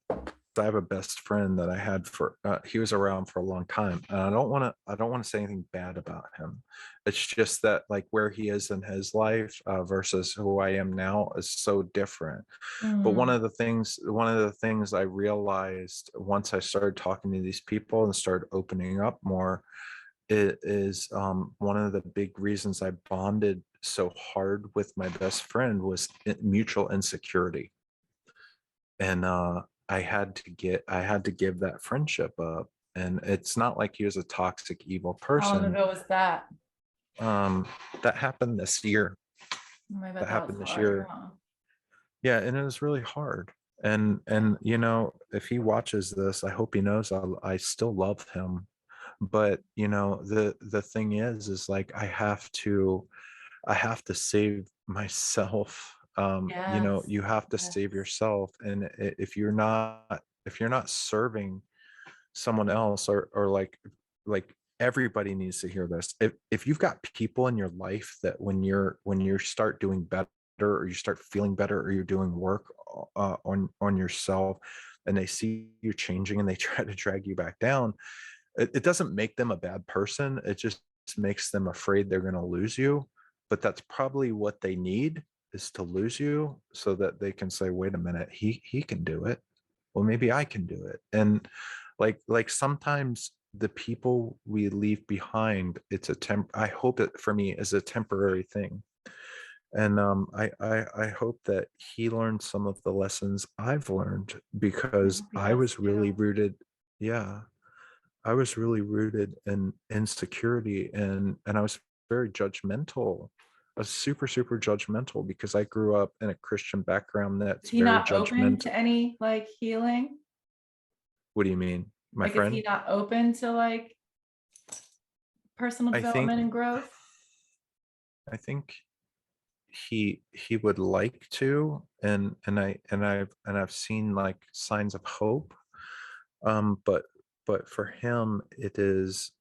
I have a best friend that I had for he was around for a long time, and I don't want to say anything bad about him. It's just that like where he is in his life versus who I am now is so different. But one Mm, of the things I realized once I started talking to these people and started opening up more, it is one of the big reasons I bonded so hard with my best friend was mutual insecurity. And I had to give that friendship up. And it's not like he was a toxic evil how long person. ago was that? um that happened this year. Oh, I bet That that was happened this hard. year. Yeah. Yeah, and it was really hard. And if he watches this, I hope he knows I still love him. But the thing is like I have to save myself. Yes. You have to save Yes. yourself. And if you're not serving someone else, or like everybody needs to hear this. If you've got people in your life that when you start doing better, or you start feeling better, or you're doing work on yourself, and they see you changing and they try to drag you back down, it doesn't make them a bad person. It just makes them afraid they're going to lose you. But that's probably what they need, is to lose you so that they can say, wait a minute, he can do it. Well, maybe I can do it. And like sometimes the people we leave behind, it's a I hope it for me is a temporary thing. And I hope that he learned some of the lessons I've learned, I because hope he I does was really too. rooted. Yeah, I was really rooted in insecurity, and I was very judgmental. I was super judgmental because I grew up in a Christian background Is that's he very not open judgmental. to any like healing? What do you mean, my Like, is he friend? not open to like personal I think development and growth? I think he would like to, and I've seen like signs of hope. But for him it is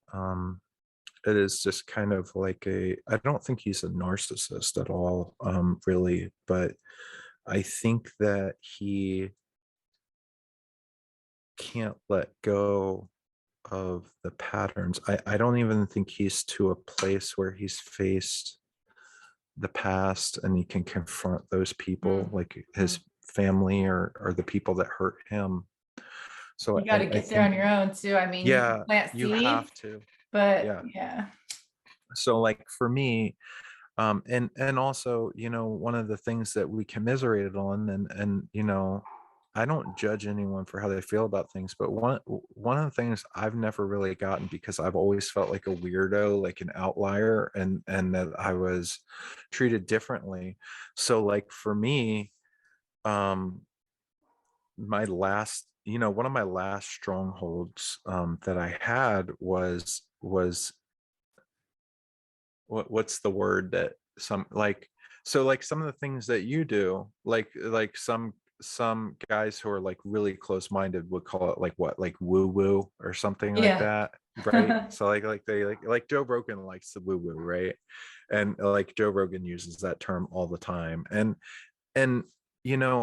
it is just kind of like I don't think he's a narcissist at all, really, but I think that he can't let go of the patterns. I don't even think he's to a place where he's faced the past and he can confront those people, Mm, like mm. his family or the people that hurt him. So You got to I get there think, on your own too. I mean, you can yeah, plant you seeds, have to. but Yeah. yeah. So like for me, and also, one of the things that we commiserated on, and I don't judge anyone for how they feel about things, but one of the things I've never really gotten, because I've always felt like a weirdo, like an outlier, and that I was treated differently. So like for me, um my last, one of my last strongholds that I had was what's the word that some like, so like some of the things that you do, like some guys who are like really close-minded would call it like what, like woo woo or something like Yeah. that, right? So like they like Joe Rogan likes the woo woo, right? And like Joe Rogan uses that term all the time, and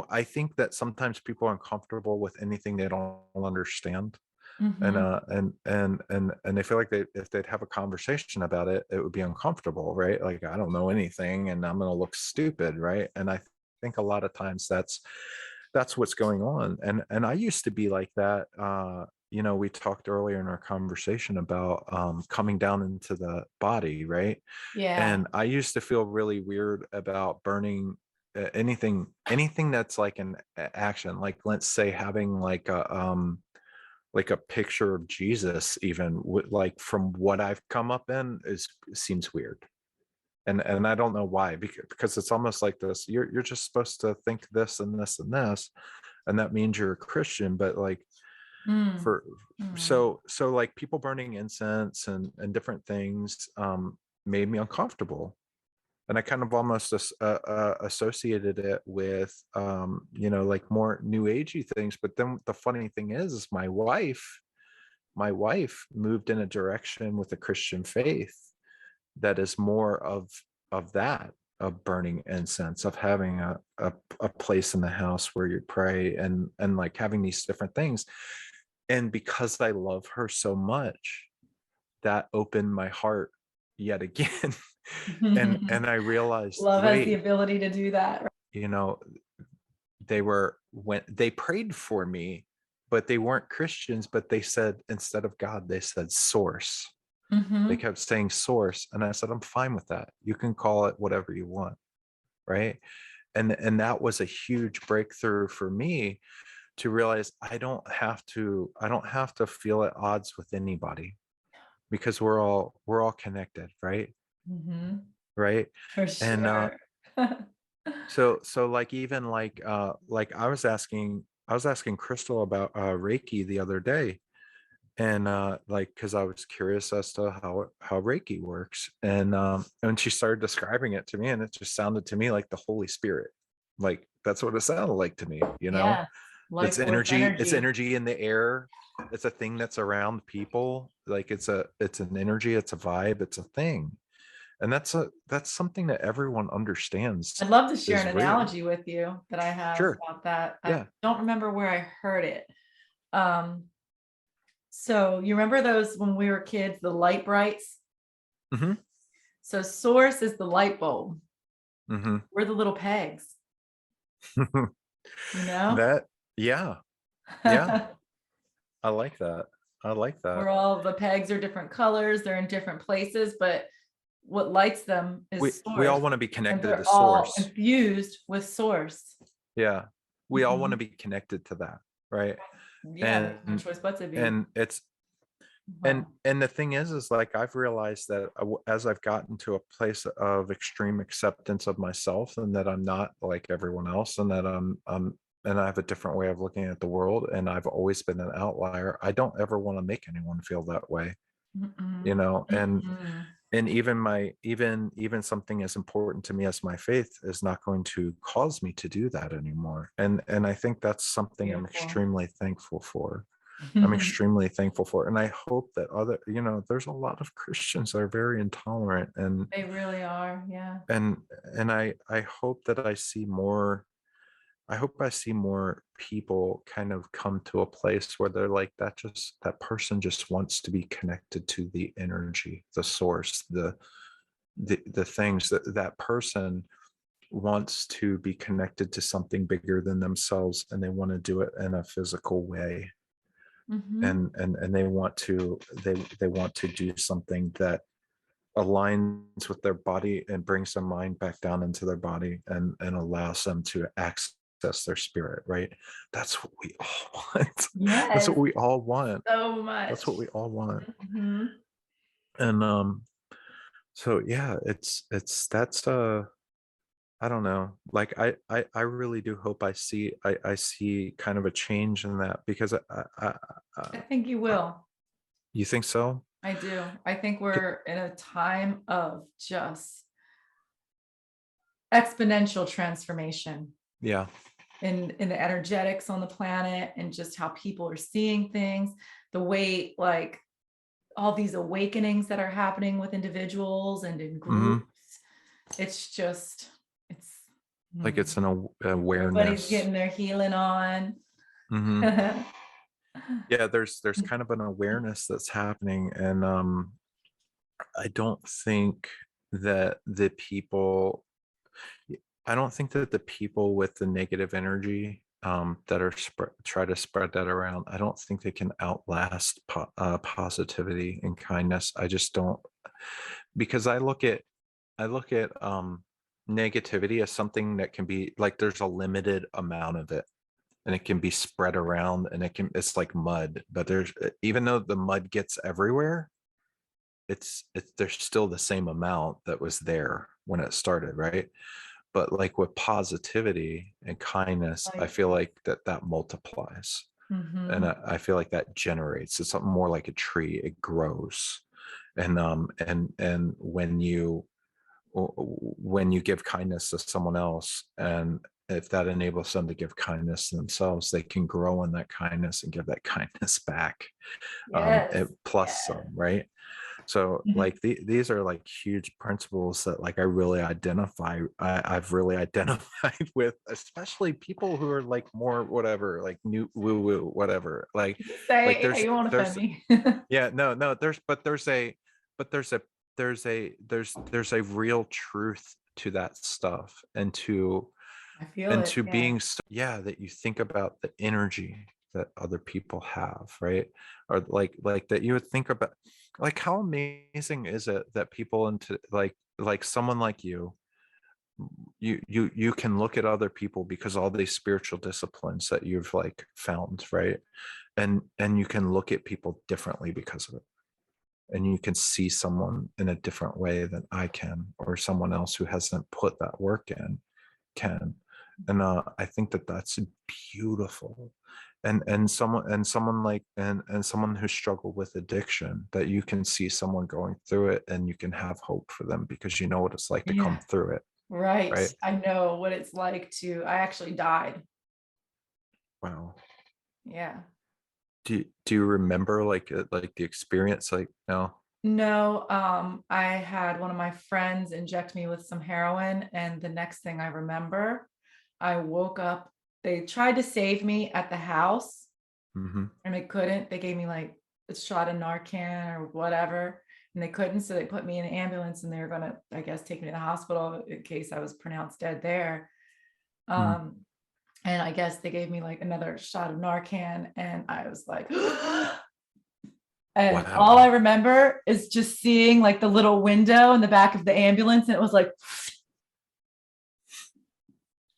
I think that sometimes people are uncomfortable with anything they don't understand, and Hmm. they feel like if they'd have a conversation about it, it would be uncomfortable, right? Like, I don't know anything and I'm going to look stupid, right? And I think a lot of times that's what's going on. And I used to be like that. We talked earlier in our conversation about coming down into the body, right? Yeah. And I used to feel really weird about burning anything that's like an action, like let's say having like a picture of Jesus, even with, like, from what I've come up in, is seems weird. And I don't know why, because it's almost like this, you're just supposed to think this and this and this, and that means you're a Christian. But like Mm. for Mm. so like people burning incense and different things made me uncomfortable. And I kind of almost associated it with like more new agey things. But then the funny thing is my wife moved in a direction with a Christian faith that is more of that, of burning incense, of having a place in the house where you pray, and like having these different things. And because I love her so much, that opened my heart yet again. And I realized, Love has the wait, ability to do that. you know when they prayed for me, but they weren't Christians, but they said, instead of God, they said source. They Hmm. kept saying source, and I said, I'm fine with that. You can call it whatever you want, right? And that was a huge breakthrough for me, to realize I don't have to feel at odds with anybody, because we're all connected, right? Hmm. Right. For And sure. so like, even like I was asking Crystal about Reiki the other day, and like, because I was curious as to how Reiki works, and she started describing it to me, and it just sounded to me like the Holy Spirit. Like, that's what it sounded like to me. Yeah. It's Life force energy, it's energy. energy in the air. It's a thing that's around people. Like, it's an energy, it's a vibe, it's a thing. And that's something that everyone understands I'd love to share is an real. analogy with you that I have Sure. about that. I Yeah. don't remember where I heard it. Um, so you remember those when we were kids, the light brights? Hmm. So source is the light bulb. Hmm. We're the little pegs, you know? That, yeah. Yeah. I like that. I like that. We're all the pegs are different colors, they're in different places, but what lights them We is we all source. want to be And connected to they're all source. infused with source. Yeah. We all want to Mhm. be connected to that, right? Yeah, there's no And choice but to be. and it's and Well, and the thing is like, I've realized that as I've gotten to a place of extreme acceptance of myself, and that I'm not like everyone else, and that and I have a different way of looking at the world, and I've always been an outlier. I don't ever want to make anyone feel that way, you mm-mm, know. mm-mm. And even something as important to me as my faith is not going to cause me to do that anymore. And I think that's something I'm Beautiful. extremely thankful for. I'm extremely thankful for it. And I hope that other, there's a lot of Christians that are very intolerant, and They really are. Yeah. and I hope that I hope I see more people kind of come to a place where they're like, that person just wants to be connected to the energy, the source, the things that person wants to be connected to something bigger than themselves, and they want to do it in a physical way. Hmm. And they want to do something that aligns with their body and brings their mind back down into their body, and allows them to access their spirit, right? That's what we all want. That's what Yes, we all want. so That's much. what we all want. Hmm. And so yeah, it's that's I don't know. Like I really do hope I see kind of a change in that, because I think you I will. you think so? I do. I think K- we're in a time of just exponential transformation Yeah. in the energetics on the planet, and just how people are seeing things, the way like all these awakenings that are happening with individuals and in groups. Hmm. It's just, it's Like hmm, it's an everybody's awareness. getting their healing on. Hmm. Yeah, there's kind of an awareness that's happening, and I don't think that the people I don't think that the people with the negative energy, that are try to spread that around, I don't think they can outlast positivity and kindness. I just don't, because I look at negativity as something that can be like, there's a limited amount of it, and it can be spread around, and it's like mud, but even though the mud gets everywhere, it's there's still the same amount that was there when it started, right? But like with positivity and kindness, I Like, feel like that multiplies, and mhm. I feel like that generates. It's something more like a tree. It grows, and when you give kindness to someone else, and if that enables them to give kindness to themselves, they can grow in that kindness and give that kindness back, Yes, plus yes. some, right? So Mhm. like these are like huge principles that like I've really identified with, especially people who are like more whatever, like new woo woo whatever, Say like it, yeah, you won't offend there's me. yeah, no, but there's a real truth to that stuff, I feel and it. to Yeah. being yeah, that you think about the energy that other people have, right? Or like that you would think about, like how amazing is it that people into like someone like you can look at other people, because all these spiritual disciplines that you've like found, right? And you can look at people differently because of it, and you can see someone in a different way than I can, or someone else who hasn't put that work in can. And I think that that's beautiful. And someone like and someone who struggled with addiction, that you can see someone going through it, and you can have hope for them because you know what it's like to come Yeah. through it, Right. right? I know what it's like I actually died. Wow. Yeah. Do you remember like the experience, like no? No, I had one of my friends inject me with some heroin, and the next thing I remember, I woke up. They tried to save me at the house, Hmm. and they couldn't. They gave me like a shot of Narcan or whatever, and they couldn't. So they put me in an ambulance, and they were gonna, I guess, take me to the hospital in case I was pronounced dead there. Mm. Um, and I guess they gave me like another shot of Narcan, and I was like, and all I Wow. remember is just seeing like the little window in the back of the ambulance, and it was like,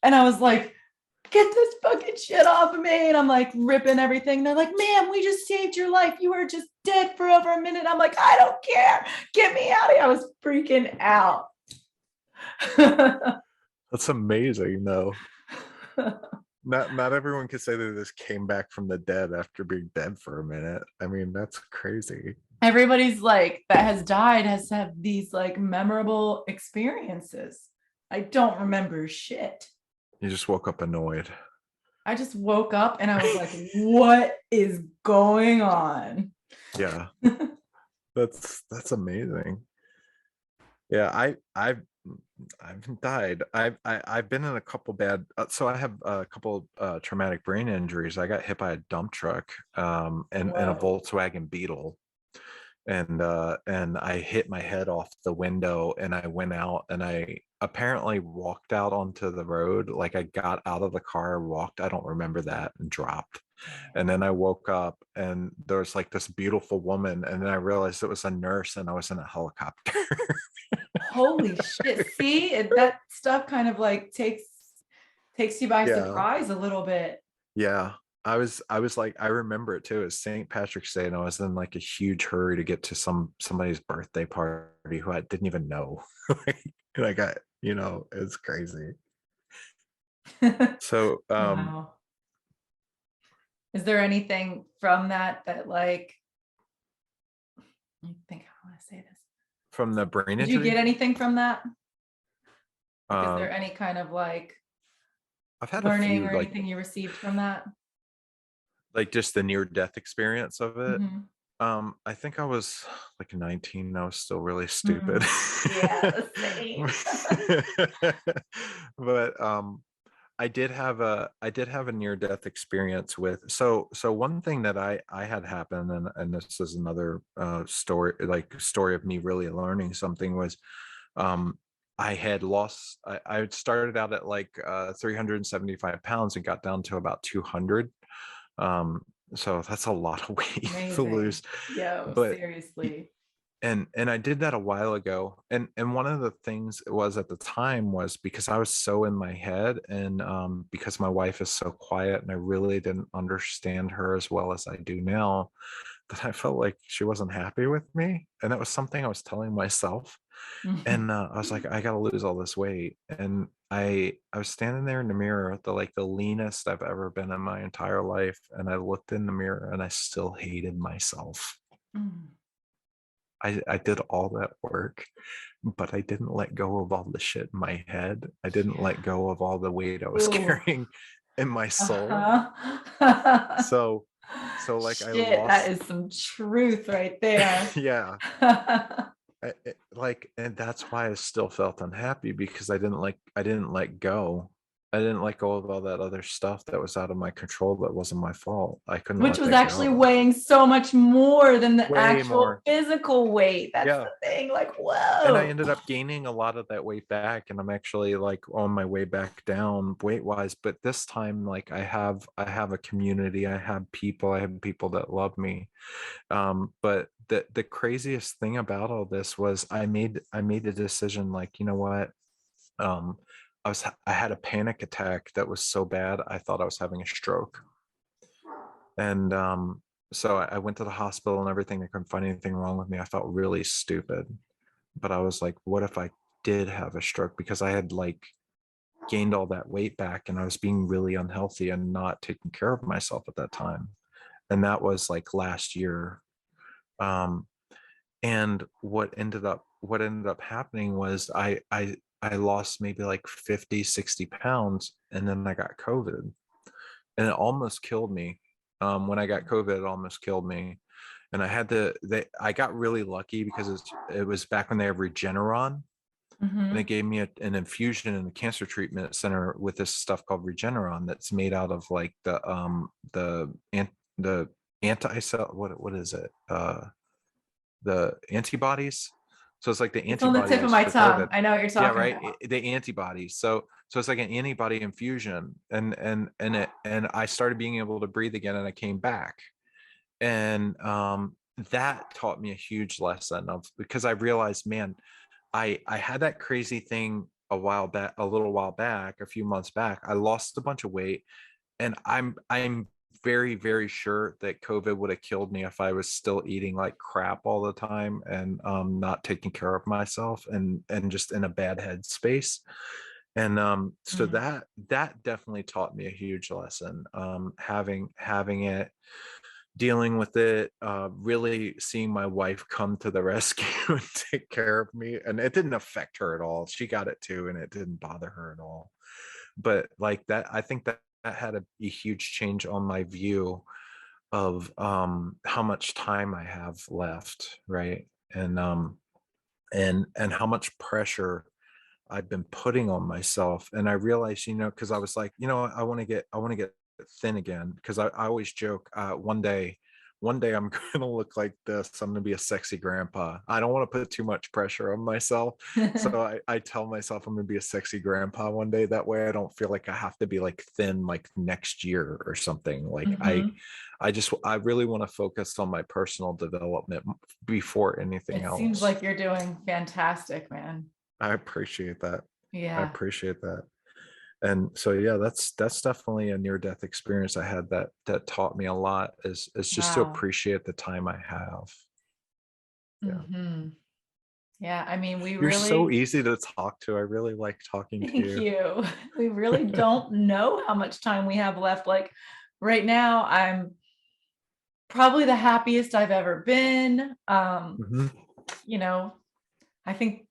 and I was like, get this fucking shit off of me. And I'm like ripping everything. They're like, ma'am, we just saved your life. You were just dead for over a minute. I'm like, I don't care. Get me out of here. I was freaking out. That's amazing though. Not everyone can say they just came back from the dead after being dead for a minute. I mean, that's crazy. Everybody's like, that has died has had these like memorable experiences. I don't remember shit. You just woke up annoyed. I just woke up and I was like, what is going on? Yeah, that's amazing. Yeah, I've died. I've been in a couple bad. So I have a couple traumatic brain injuries. I got hit by a dump truck, and a Whoa. Volkswagen Beetle, and I hit my head off the window, and I went out, and I apparently walked out onto the road. Like I got out of the car, walked. I don't remember that, and dropped. And Dang. then I woke up, and there was like this beautiful woman, and then I realized it was a nurse, and I was in a helicopter. Holy shit. See, that stuff kind of like takes you by Yeah. surprise a little bit. Yeah. I was like, I remember it too. It's St. Patrick's Day, and I was in like a huge hurry to get to somebody's birthday party who I didn't even know. And I got, it's crazy. So Wow. Is there anything from that like, I think how do I say this? from the brain Did you get injury, anything from that? Like, is there um, any kind of like I've had a learning few or anything you received from that? like just the near death experience of it. Mhm. I think I was like 19. I was still really stupid. Mm. Yeah, the same. But I did have a near death experience with, so one thing that I had happen, and this is another story of me really learning something, was um I had lost, I had started out at like 375 pounds and got down to about 200. um so that's a lot of weight to Amazing. lose. Yo, But seriously. and I did that a while ago, and one of the things it was at the time was because I was so in my head, and because my wife is so quiet, and I really didn't understand her as well as I do now, that I felt like she wasn't happy with me, and that was something I was telling myself. And I was like, I gotta lose all this weight, and I was standing there in the mirror, the leanest I've ever been in my entire life, and I looked in the mirror, and I still hated myself. Mm. I did all that work, but I didn't let go of all the shit in my head. I didn't let go of all the weight I was Ooh. carrying in my soul. Uh-huh. So like I Shit, that lost, is some truth right there. yeah. And that's why I still felt unhappy, because I didn't let go. I didn't let go of all that other stuff that was out of my control, that wasn't my fault. I couldn't Which let was that actually go. weighing so much more than the Way actual more. physical weight. That's Yeah. the thing. Like, And I whoa. ended up gaining a lot of that weight back, and I'm actually like on my way back down weight wise. But this time, like I have a community, I have people that love me. But the craziest thing about all this was I made a decision, like, you know what? um I had a panic attack that was so bad I thought I was having a stroke. And so I went to the hospital and everything. They couldn't find anything wrong with me. I felt really stupid, but I was like, what if I did have a stroke? Because I had like gained all that weight back, and I was being really unhealthy and not taking care of myself at that time. And that was like last year. um and what ended up happening was I lost maybe like 50, 60 pounds, and then I got COVID, and it almost killed me. When I got COVID, it almost killed me. And I got really lucky, because it was back when they have Regeneron, and they Mhm. gave me an infusion in the cancer treatment center with this stuff called Regeneron, that's made out of like the anti-cell, what is it, the antibodies. So it's like the It's on the tip of antibodies my for tongue. COVID. I know what you're Yeah, talking right. about. The antibodies. So it's like an antibody infusion, and I started being able to breathe again, and I came back. And that taught me a huge lesson, of because I realized, man, I had that crazy thing a little while back, a few months back. I lost a bunch of weight, and I'm very, very sure that COVID would have killed me if I was still eating like crap all the time, and not taking care of myself, and just in a bad headspace. And so Mm. that definitely taught me a huge lesson. Having it, dealing with it, really seeing my wife come to the rescue and take care of me. And it didn't affect her at all. She got it too, and it didn't bother her at all. But like that, I think had a huge change on my view of how much time I have left, right? And how much pressure I've been putting on myself. And I realized, because I was like, I want to get thin again. Because I always joke, one day I'm gonna look like this. I'm gonna be a sexy grandpa. I don't want to put too much pressure on myself. So I tell myself I'm gonna be a sexy grandpa one day. That way I don't feel like I have to be like thin like next year or something. Like Mhm. I really want to focus on my personal development before anything It seems else. like you're doing fantastic, man. I appreciate that. I Yeah. appreciate that. And so yeah, that's definitely a near death experience I had that taught me a lot is just to Wow. appreciate the time I have. Yeah. Hmm. Yeah. I mean, we You're so really, easy to talk to. I really like talking to thank you. you. We really don't know how much time we have left. Like right now, I'm probably the happiest I've ever been. Mhm. You know, I think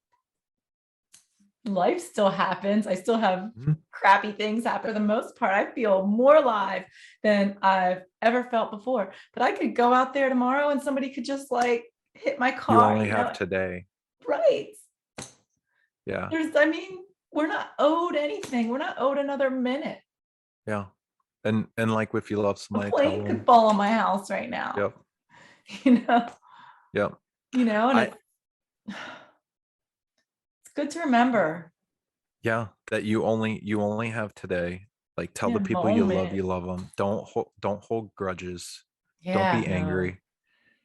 life still happens. I still have Mhm. crappy things happen. For the most part, I feel more alive than I've ever felt before. But I could go out there tomorrow and somebody could just like hit my You car, only have today. right? Yeah. I mean, we're not owed anything. We're not owed another minute. Yeah. And like if you love A somebody, tell plane could them. fall on my house right now, Yep. you know, Yep. and I it's good to remember. Yeah, that you only have today. Like tell Yeah, the people you moment. love them. Don't hold grudges. Don't Yeah, be no. angry.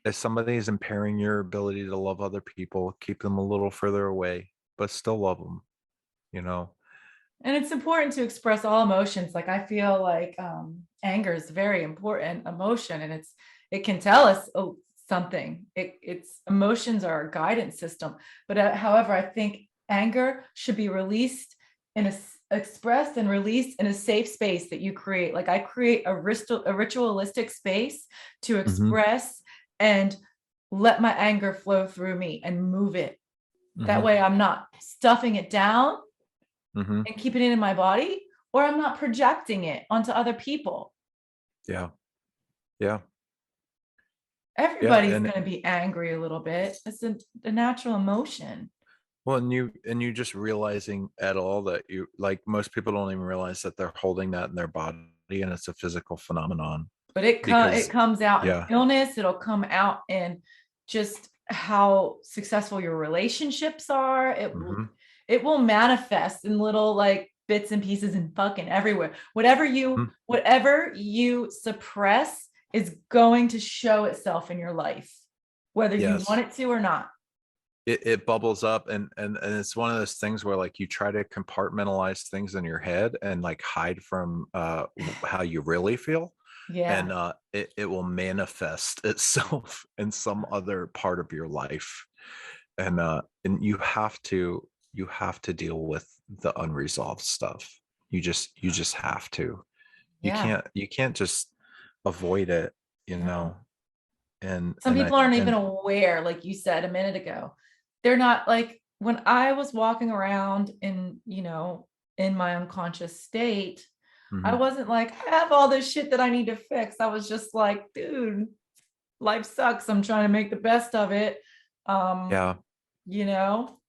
If somebody is impairing your ability to love other people, keep them a little further away, but still love them, you know? And it's important to express all emotions. Like I feel like anger is a very important emotion, and it can tell us something. It's emotions are a guidance system. But however, I think anger should be released expressed and released in a safe space that you create. Like I create a ritualistic space to Hmm. express and let my anger flow through me and move it. That Hmm. way, I'm not stuffing it down Hmm. and keeping it in my body, or I'm not projecting it onto other people. Yeah. Yeah. Yeah. Everybody's And going to be angry a little bit. It's a natural emotion, well, and you just realizing at all that you like most people don't even realize that they're holding that in their body and it's a physical phenomenon but it because comes out in yeah. illness. It'll come out in just how successful your relationships are. Hmm. It will manifest in little like bits and pieces and fucking everywhere. Whatever you suppress is going to show itself in your life, whether you want Yes. it to or not. It bubbles up and it's one of those things where like you try to compartmentalize things in your head and like hide from how you really feel Yeah. and it will manifest itself in some other part of your life and you have to deal with the unresolved stuff. You just have to. you Yeah. can't you can't just avoid it, you No. know and Some and I people aren't even and aware, like you said a minute ago. They're not like when I was walking around in my unconscious state, I Mhm. wasn't like, I have all this shit that I need to fix. I was just like, dude, life sucks. I'm trying to make the best of it. Um, Yeah. you know,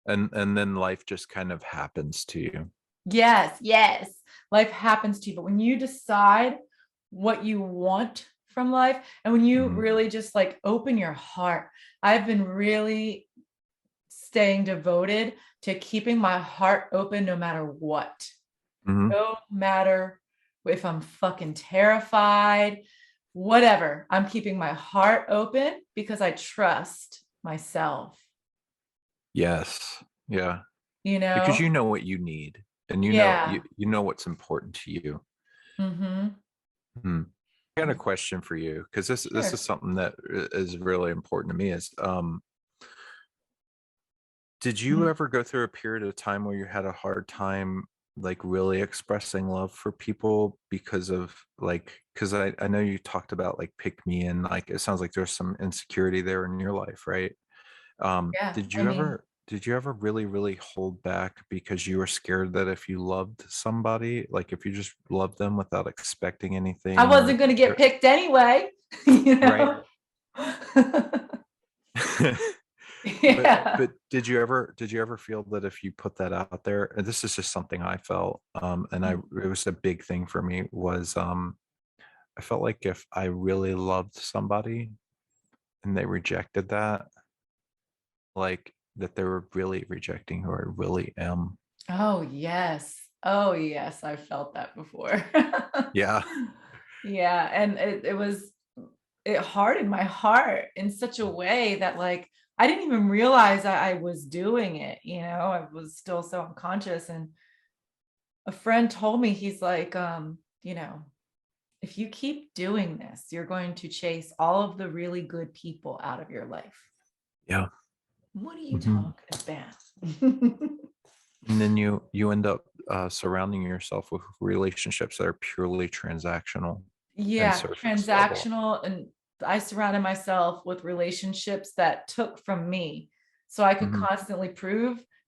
And then life just kind of happens to you. yes, yes, life happens to you. But when you decide what you want from life, and when you Mhm. really just like open your heart, I've been really staying devoted to keeping my heart open no matter what. Mhm. No matter if I'm fucking terrified, whatever. I'm keeping my heart open because I trust myself, Yes. Yeah. you Because know? you know what you need and you know you Yeah. you know what's important to you. Mm-hmm. Hmm. I got a question for you because this is Sure. something that is really important to me is did you Mhm. ever go through a period of time where you had a hard time like really expressing love for people because of like because I know you talked about like pick me and like it sounds like there's some insecurity there in your life, right? Yeah. Did I you mean, ever did you ever really, really hold back because you were scared that if you loved somebody, like if you just loved them without expecting I anything wasn't going to get or picked anyway, you right? know? But Yeah. did you ever feel that if you put that out there, and this is just something I felt, and it was a big thing for me was I felt like if I really loved somebody and they rejected that, like that they were really rejecting who I really am. Oh, yes. Oh, yes. I felt that before. Yeah. Yeah. And it hardened my heart in such a way that like, I didn't even realize I was doing it. I was still so unconscious. And a friend told me, he's like, if you keep doing this, you're going to chase all of the really good people out of your life. Yeah. What are you Mhm. talking about? And then you end up surrounding yourself with relationships that are purely transactional and Yeah, surface level. transactional. And I surrounded myself with relationships that took from me. So I could Hmm. constantly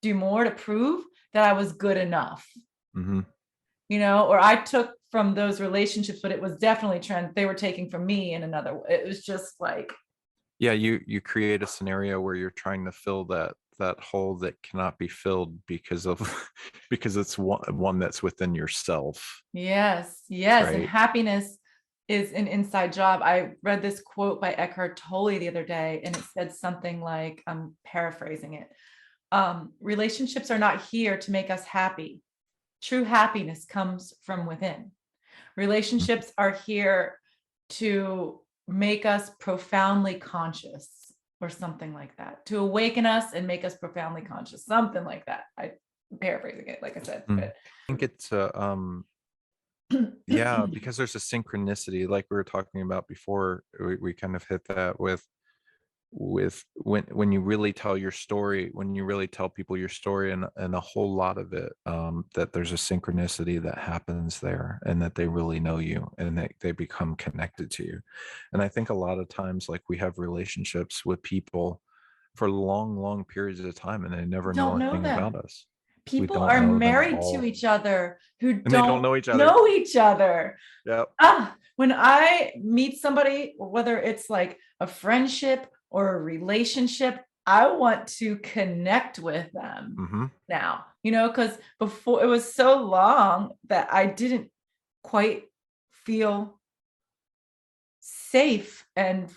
do more to prove that I was good enough, Hmm. or I took from those relationships, but it was definitely they were taking from me in another way. It was just like, Yeah, you create a scenario where you're trying to fill that hole that cannot be filled because of because it's one that's within yourself, yes, yes. And right? happiness is an inside job. I read this quote by Eckhart Tolle the other day, and it said something like, I'm paraphrasing it. Relationships are not here to make us happy. True happiness comes from within. Mhm. Relationships are here to make us profoundly conscious, or something like that, to awaken us and make us profoundly conscious, something like that. I'm paraphrasing it, like I said, Mm. but I think it's yeah, because there's a synchronicity like we were talking about before. We kind of hit that with when you really tell your story, when you really tell people your story, and a whole lot of it, that there's a synchronicity that happens there, and that they really know you, and they become connected to you. And I think a lot of times, like, we have relationships with people for long, long periods of time, and they never know don't a know thing them. about us. We People don't are know them at married to all, each other who and they don't don't know each other. know each other. Yep. When I meet somebody, whether it's like a friendship or a relationship, I want to connect with them Hmm. now, because before, it was so long that I didn't quite feel safe and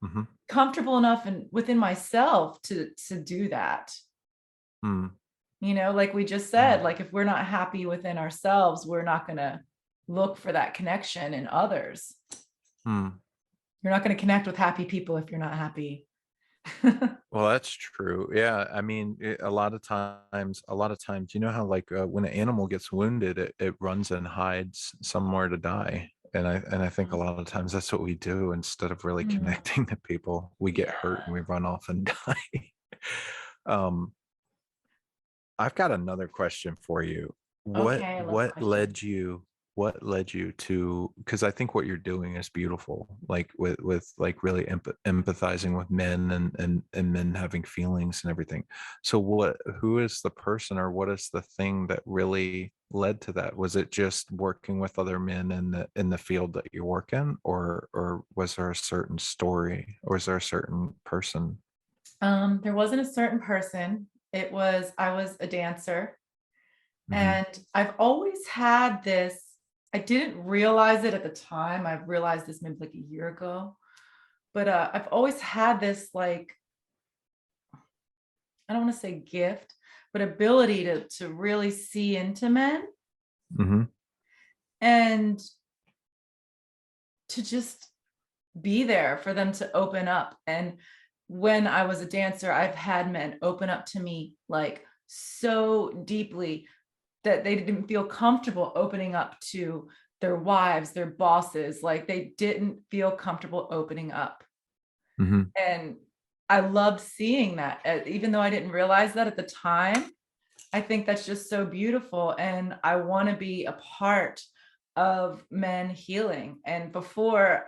Hmm. comfortable enough and within myself to do that. Hmm. Like we just said, like if we're not happy within ourselves, we're not going to look for that connection in others. Hmm. You're not going to connect with happy people if you're not happy. Well, that's true. Yeah, I mean, a lot of times, you know how like when an animal gets wounded, it runs and hides somewhere to die. And I think a lot of times that's what we do instead of really Mm, connecting to people. We get hurt and yeah. we run off and die. Um, I've got another question for you. What Okay, I love what questions. led you what led you to, because I think what you're doing is beautiful, like with like really empathizing with men and men having feelings and everything. So who is the person, or what is the thing that really led to that? Was it just working with other men in the field that you work in, or was there a certain story, or was there a certain person? There wasn't a certain person. I was a dancer, Hmm. and I've always had this. I didn't realize it at the time. I've realized this maybe like a year ago, but I've always had this, like, I don't want to say gift, but ability to really see into men Hmm. and to just be there for them to open up. And when I was a dancer, I've had men open up to me like so deeply that they didn't feel comfortable opening up to their wives, their bosses. Like they didn't feel comfortable opening up. Hmm. And I loved seeing that. Even though I didn't realize that at the time, I think that's just so beautiful. And I want to be a part of men healing. And before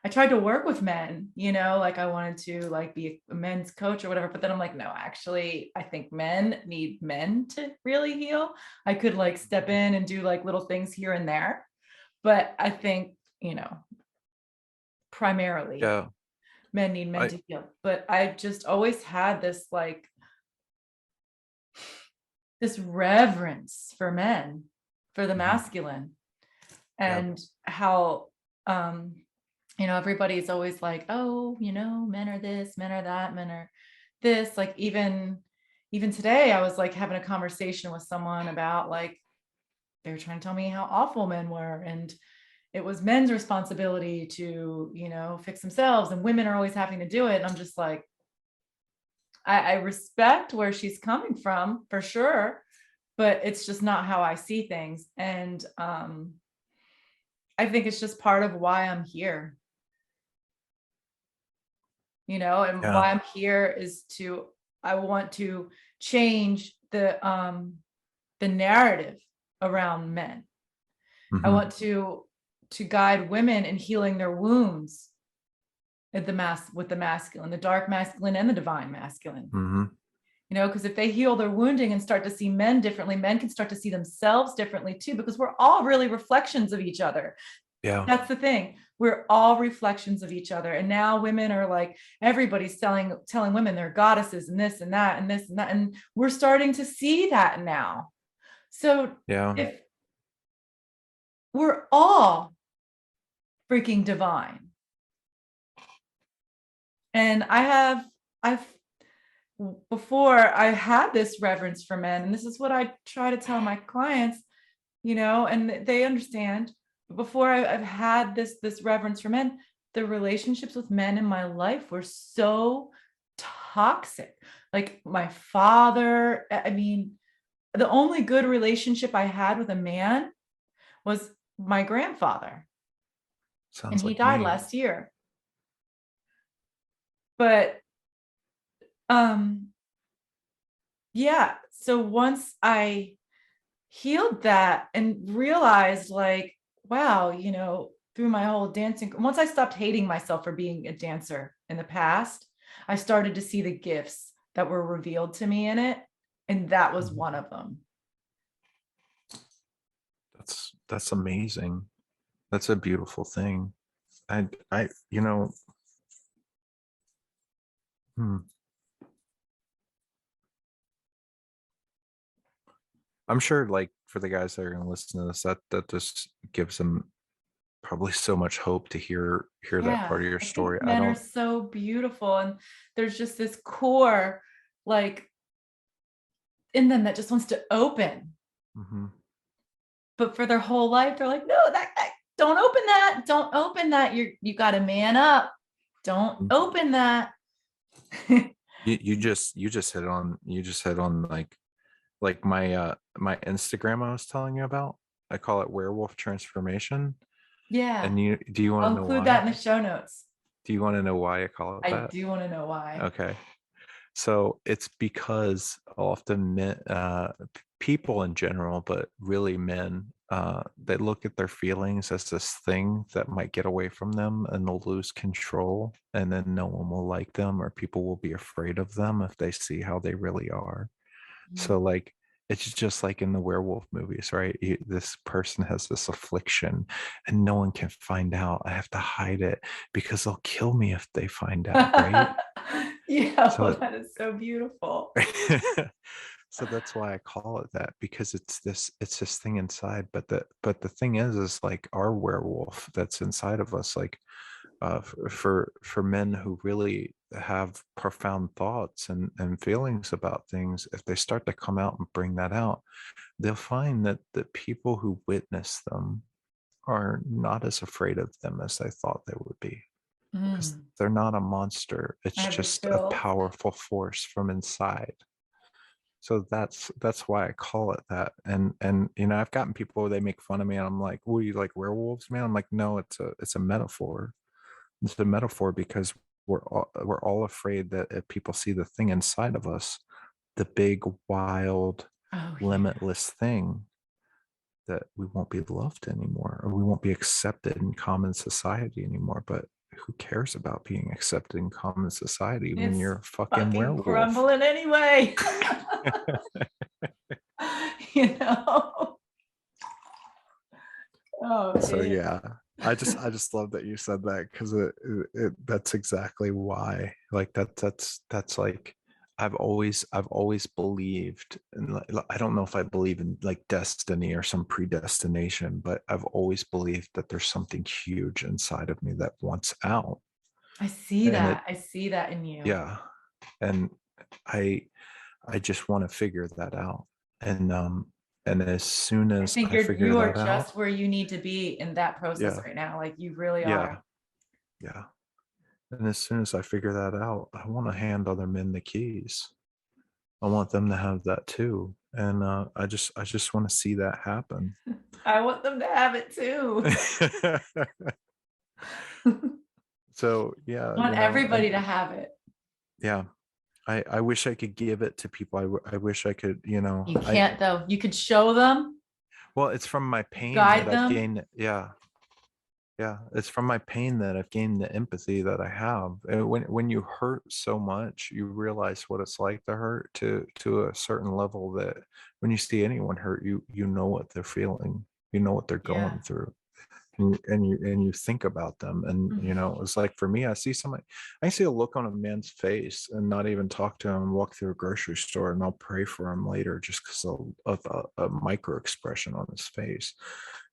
I I tried to work with men, like I wanted to like be a men's coach or whatever, but then I'm like, no, actually, I think men need men to really heal. I could like step in and do like little things here and there, but I think, primarily Yeah. men need men I to heal. But I've just always had this like this reverence for men, for the mhm, masculine, yeah. and how everybody's always like, oh, men are this, men are that, men are this. Like even today, I was like having a conversation with someone about like they were trying to tell me how awful men were, and it was men's responsibility to, fix themselves, and women are always having to do it. And I'm just like, I respect where she's coming from for sure, but it's just not how I see things. And I think it's just part of why I'm here, and Yeah. why I'm here is I want to change the narrative around men. I Mhm, want to guide women in healing their wounds at with the masculine, the dark masculine and the divine masculine. mhm, Because if they heal their wounding and start to see men differently, men can start to see themselves differently too, because we're all really reflections of each other. yeah. That's the thing. We're all reflections of each other. And now women are like, everybody's telling women they're goddesses and this and that and this and that. And we're starting to see that now. So Yeah. if we're all freaking divine, and I've before I had this reverence for men, and this is what I try to tell my clients, and they understand. Before I've had this reverence for men, the relationships with men in my life were so toxic. Like my father, I mean, the only good relationship I had with a man was my grandfather, and Sounds he like died me. last year. But um yeah, so once I healed that and realized like, wow, through my whole dancing, once I stopped hating myself for being a dancer in the past, I started to see the gifts that were revealed to me in it, and that was Mhm. one of them. That's amazing. That's a beautiful thing. I you know, hmm, I'm sure like for the guys that are gonna listen to this, that just gives them probably so much hope to hear that Yeah, part of your I think story. I men are don't. so beautiful, and there's just this core like in them that just wants to open, Mhm. but for their whole life they're like, no, that don't open that, you got to man up, don't Mm. open that. You just hit on like my Instagram I was telling you about. I call it Werewolf Transformation. Yeah, And you do you want I'll to know include that why? in the show notes. Do you want to know why I call it I that? do want to know why. Okay. So it's because often people in general, but really men, they look at their feelings as this thing that might get away from them and they'll lose control, and then no one will like them or people will be afraid of them if they see how they really are. So Mm. like it's just like in the werewolf movies, right? This person has this affliction and no one can find out. I have to hide it because they'll kill me if they find out, right? Yeah, well, So that is so beautiful. so that's why I call it that, because it's this thing inside. But the thing is like our werewolf that's inside of us, like for men who really have profound thoughts and feelings about things, if they start to come out and bring that out, they'll find that the people who witness them are not as afraid of them as they thought they would be, because Mm, they're not a monster. I It's have the just a chills. powerful force from inside. So that's why I call it that. And I've gotten people, they make fun of me and I'm like, "Oh, you like werewolves, man?" I'm like, "No, it's a metaphor. It's a metaphor because we're all afraid that if people see the thing inside of us, the big, wild, Oh yeah. limitless thing, that we won't be loved anymore or we won't be accepted in common society anymore. But who cares about being accepted in common society when It's you're a fucking fucking werewolf? crumbling anyway. You know? Oh, So man. yeah, I just love that you said that, because that's exactly why. Like that's like I've always believed, and I don't know if I believe in like destiny or some predestination, but I've always believed that there's something huge inside of me that wants out. I see And it that. I see that in you. yeah, and I I just want to figure that out. And and as soon I as think I figure you are that out, just where you need to be in that process yeah, right now. Like you really are. yeah, yeah. And as soon as I figure that out, I want to hand other men the keys. I want them to have that too. And I just want to see that happen. I want them to have it too. So yeah, I want everybody to have it. yeah, I wish I could give it to people. I wish I could, You can't though. You could show them, well, it's from my pain that guide I've them. gained. Yeah, yeah, it's from my pain that I've gained the empathy that I have. And when you hurt so much, you realize what it's like to hurt to a certain level, that when you see anyone hurt, you know what they're feeling, you know what they're Yeah. going through, and you think about them. And it's like, for me, I see a look on a man's face and not even talk to him, walk through a grocery store, and I'll pray for him later just because of a micro expression on his face,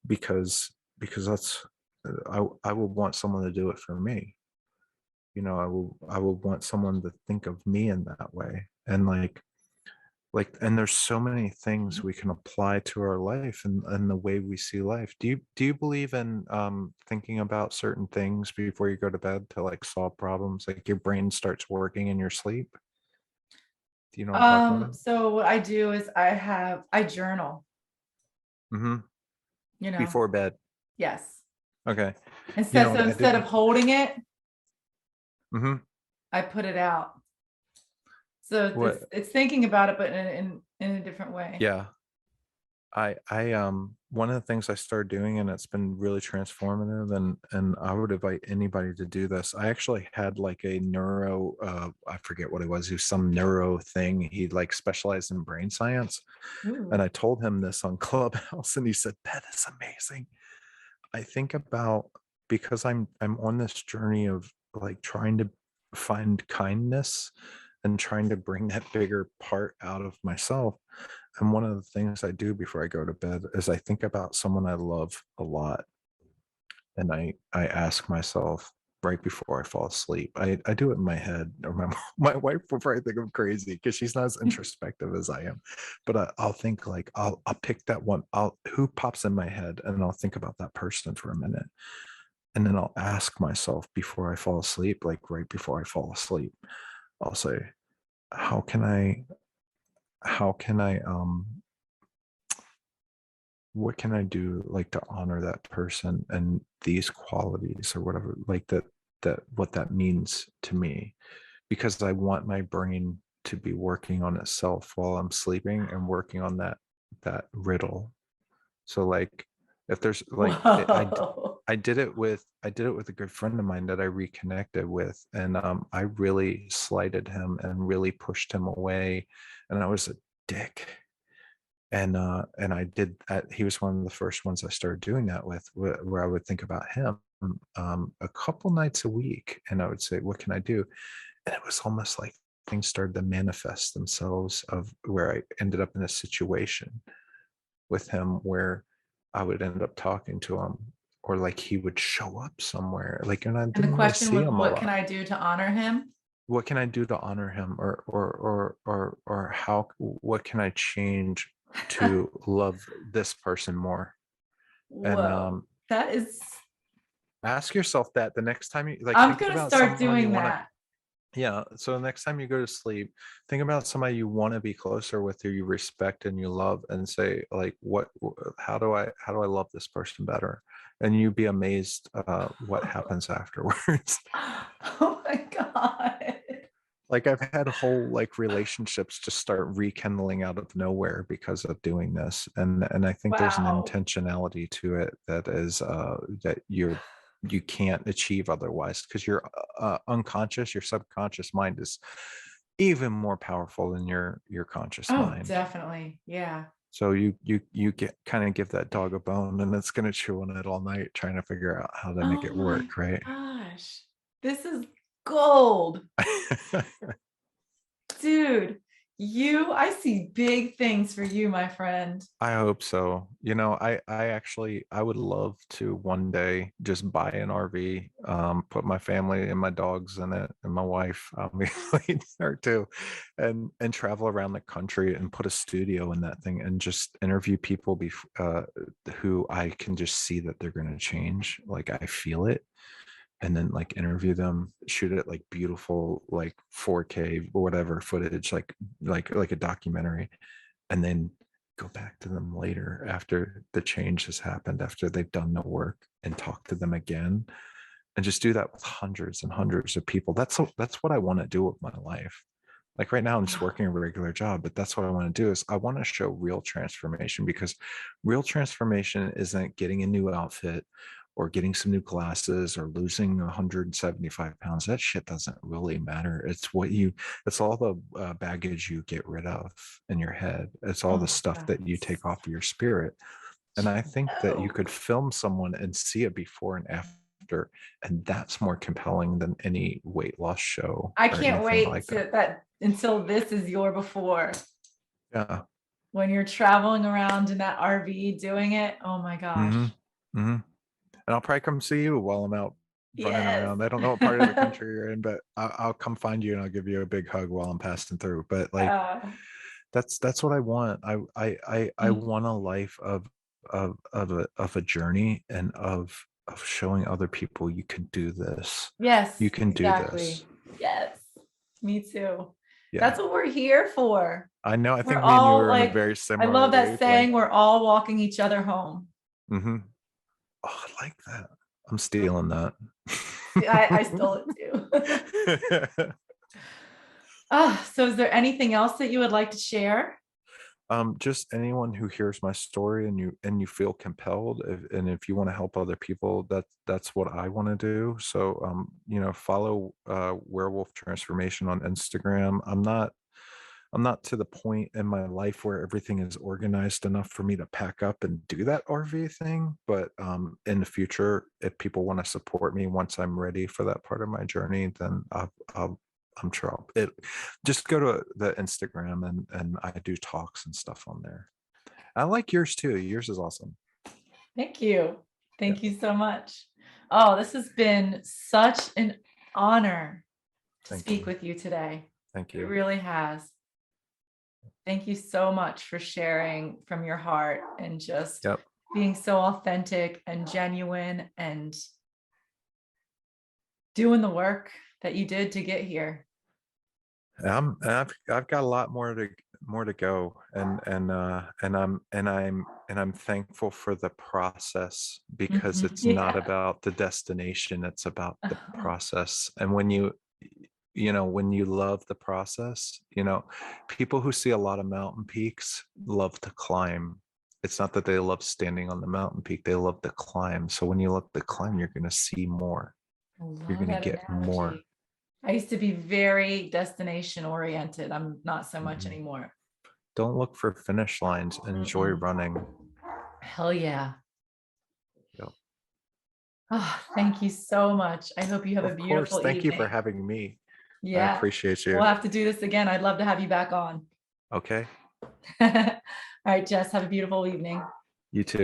because that's I would want someone to do it for me. I will want someone to think of me in that way. And and there's so many things we can apply to our life, and the way we see life. Do you believe in thinking about certain things before you go to bed to like solve problems, like your brain starts working in your sleep? Do you know what I'm talking about? So what I do is I journal, Hmm. you know. Before bed. Yes. Okay. You Instead know so what I instead of did? holding it, Hmm. I put it out. So What? it's thinking about it, but in a different way. Yeah. I one of the things I started doing, and it's been really transformative, and I would invite anybody to do this. I actually had like a neuro, I forget what it was. It was some neuro thing. He like specialized in brain science. And Ooh. I told him this on Clubhouse, and he said, "That is amazing." I think about, because I'm on this journey of like trying to find kindness and trying to bring that bigger part out of myself. And one of the things I do before I go to bed is I think about someone I love a lot, and I ask myself right before I fall asleep. I do it in my head, or my my wife will probably think I'm crazy because she's not as introspective as I am. But I'll think like I'll pick that one. I'll who pops in my head, and I'll think about that person for a minute, and then I'll ask myself before I fall asleep, like right before I fall asleep, I'll say, how can I what can I do like to honor that person and these qualities or whatever, like that what that means to me, because I want my brain to be working on itself while I'm sleeping and working on that riddle. So like, if there's like Whoa. I did it with a good friend of mine that I reconnected with, and I really slighted him and really pushed him away, and I was a dick. And I did that. He was one of the first ones I started doing that with, where I would think about him a couple nights a week, and I would say, "What can I do?" And it was almost like things started to manifest themselves, of where I ended up in a situation with him where I would end up talking to him, or like he would show up somewhere, like, and I And the didn't really question see was, him a what can lot. I do to honor him? What can I do to honor him, or how, what can I change to love this person more? And Whoa. That is, ask yourself that the next time you like, I'm think gonna about start someone you doing want to. that. Yeah, so the next time you go to sleep, think about somebody you want to be closer with, who you respect and you love, and say like, how do I love this person better? And you'd be amazed what happens afterwards. Oh my God. Like, I've had whole like relationships just start rekindling out of nowhere because of doing this. And I think there's an Wow. intentionality to it that is that you can't achieve otherwise, because your unconscious, your subconscious mind is even more powerful than your conscious Oh, mind. definitely. Yeah. So you get kind of give that dog a bone, and it's going to chew on it all night trying to figure out how to make Oh it my work, right? gosh. This is gold. Dude, I see big things for you, my friend. I hope so. I actually I would love to one day just buy an RV, put my family and my dogs in it, and my wife, obviously her too, and travel around the country and put a studio in that thing and just interview people who I can just see that they're going to change. Like I feel it, and then like interview them, shoot it like beautiful, like 4K or whatever footage, like a documentary, and then go back to them later after the change has happened, after they've done the work, and talk to them again, and just do that with hundreds and hundreds of people. That's what I want to do with my life. Like right now I'm just working a regular job, but that's what I want to do. Is I want to show real transformation, because real transformation isn't getting a new outfit or getting some new glasses or losing 175 pounds. That shit doesn't really matter. It's all the baggage you get rid of in your head. It's all Oh the my stuff God. that you take off of your spirit. And I think that you Oh, could film someone and see a before and after, and that's more compelling than any weight loss show I or can't anything wait like that. to that until this is your before. Yeah. When you're traveling around in that RV doing it. Oh my Hmm. gosh. Hmm. And I'll probably come see you while I'm out running Yes. around. I don't know what part of the country you're in, but I'll come find you and I'll give you a big hug while I'm passing through. But like, Uh, that's what I want. I mm, want a life of a journey, and of showing other people you can do this. You yes, can do this. exactly. Yes. Me too. Yeah. That's what we're here for. I know. I We're think me and you all are in a like, very I similar love that wavelength. saying, we're all walking each other home. Hmm. Oh, I like that. I'm stealing that. I stole it too. So is there anything else that you would like to share? Just anyone who hears my story and you feel compelled, and if you want to help other people, that's what I want to do. So follow Werewolf Transformation on Instagram. I'm not to the point in my life where everything is organized enough for me to pack up and do that RV thing. But in the future, if people want to support me once I'm ready for that part of my journey, then I'm sure just go to the Instagram, and I do talks and stuff on there. I like yours too. Yours is awesome. Thank you. Yeah. Thank you so much. Oh, this has been such an honor to Thank speak you. with you today. Thank It you. really has. Thank you so much for sharing from your heart and just Yep. being so authentic and genuine and doing the work that you did to get here. I've got a lot more to go, and I'm thankful for the process, because Mhm. it's not Yeah. about the destination, it's about the process. And when you love the process, people who see a lot of mountain peaks love to climb. It's not that they love standing on the mountain peak, they love the climb. So when you love the climb, you're going to see more, I you're love going to that get more. analogy. I used to be very destination oriented. I'm not so much Mhm. anymore. Don't look for finish lines, enjoy Mm-mm. running. Hell yeah. Yep. Oh, thank you so much. I hope you have a Of course. beautiful Thank you for evening. having me. I Yeah. appreciate We'll you. have to do this again. I'd love to have you back on. Okay. All right, Jess, have a beautiful evening. You too.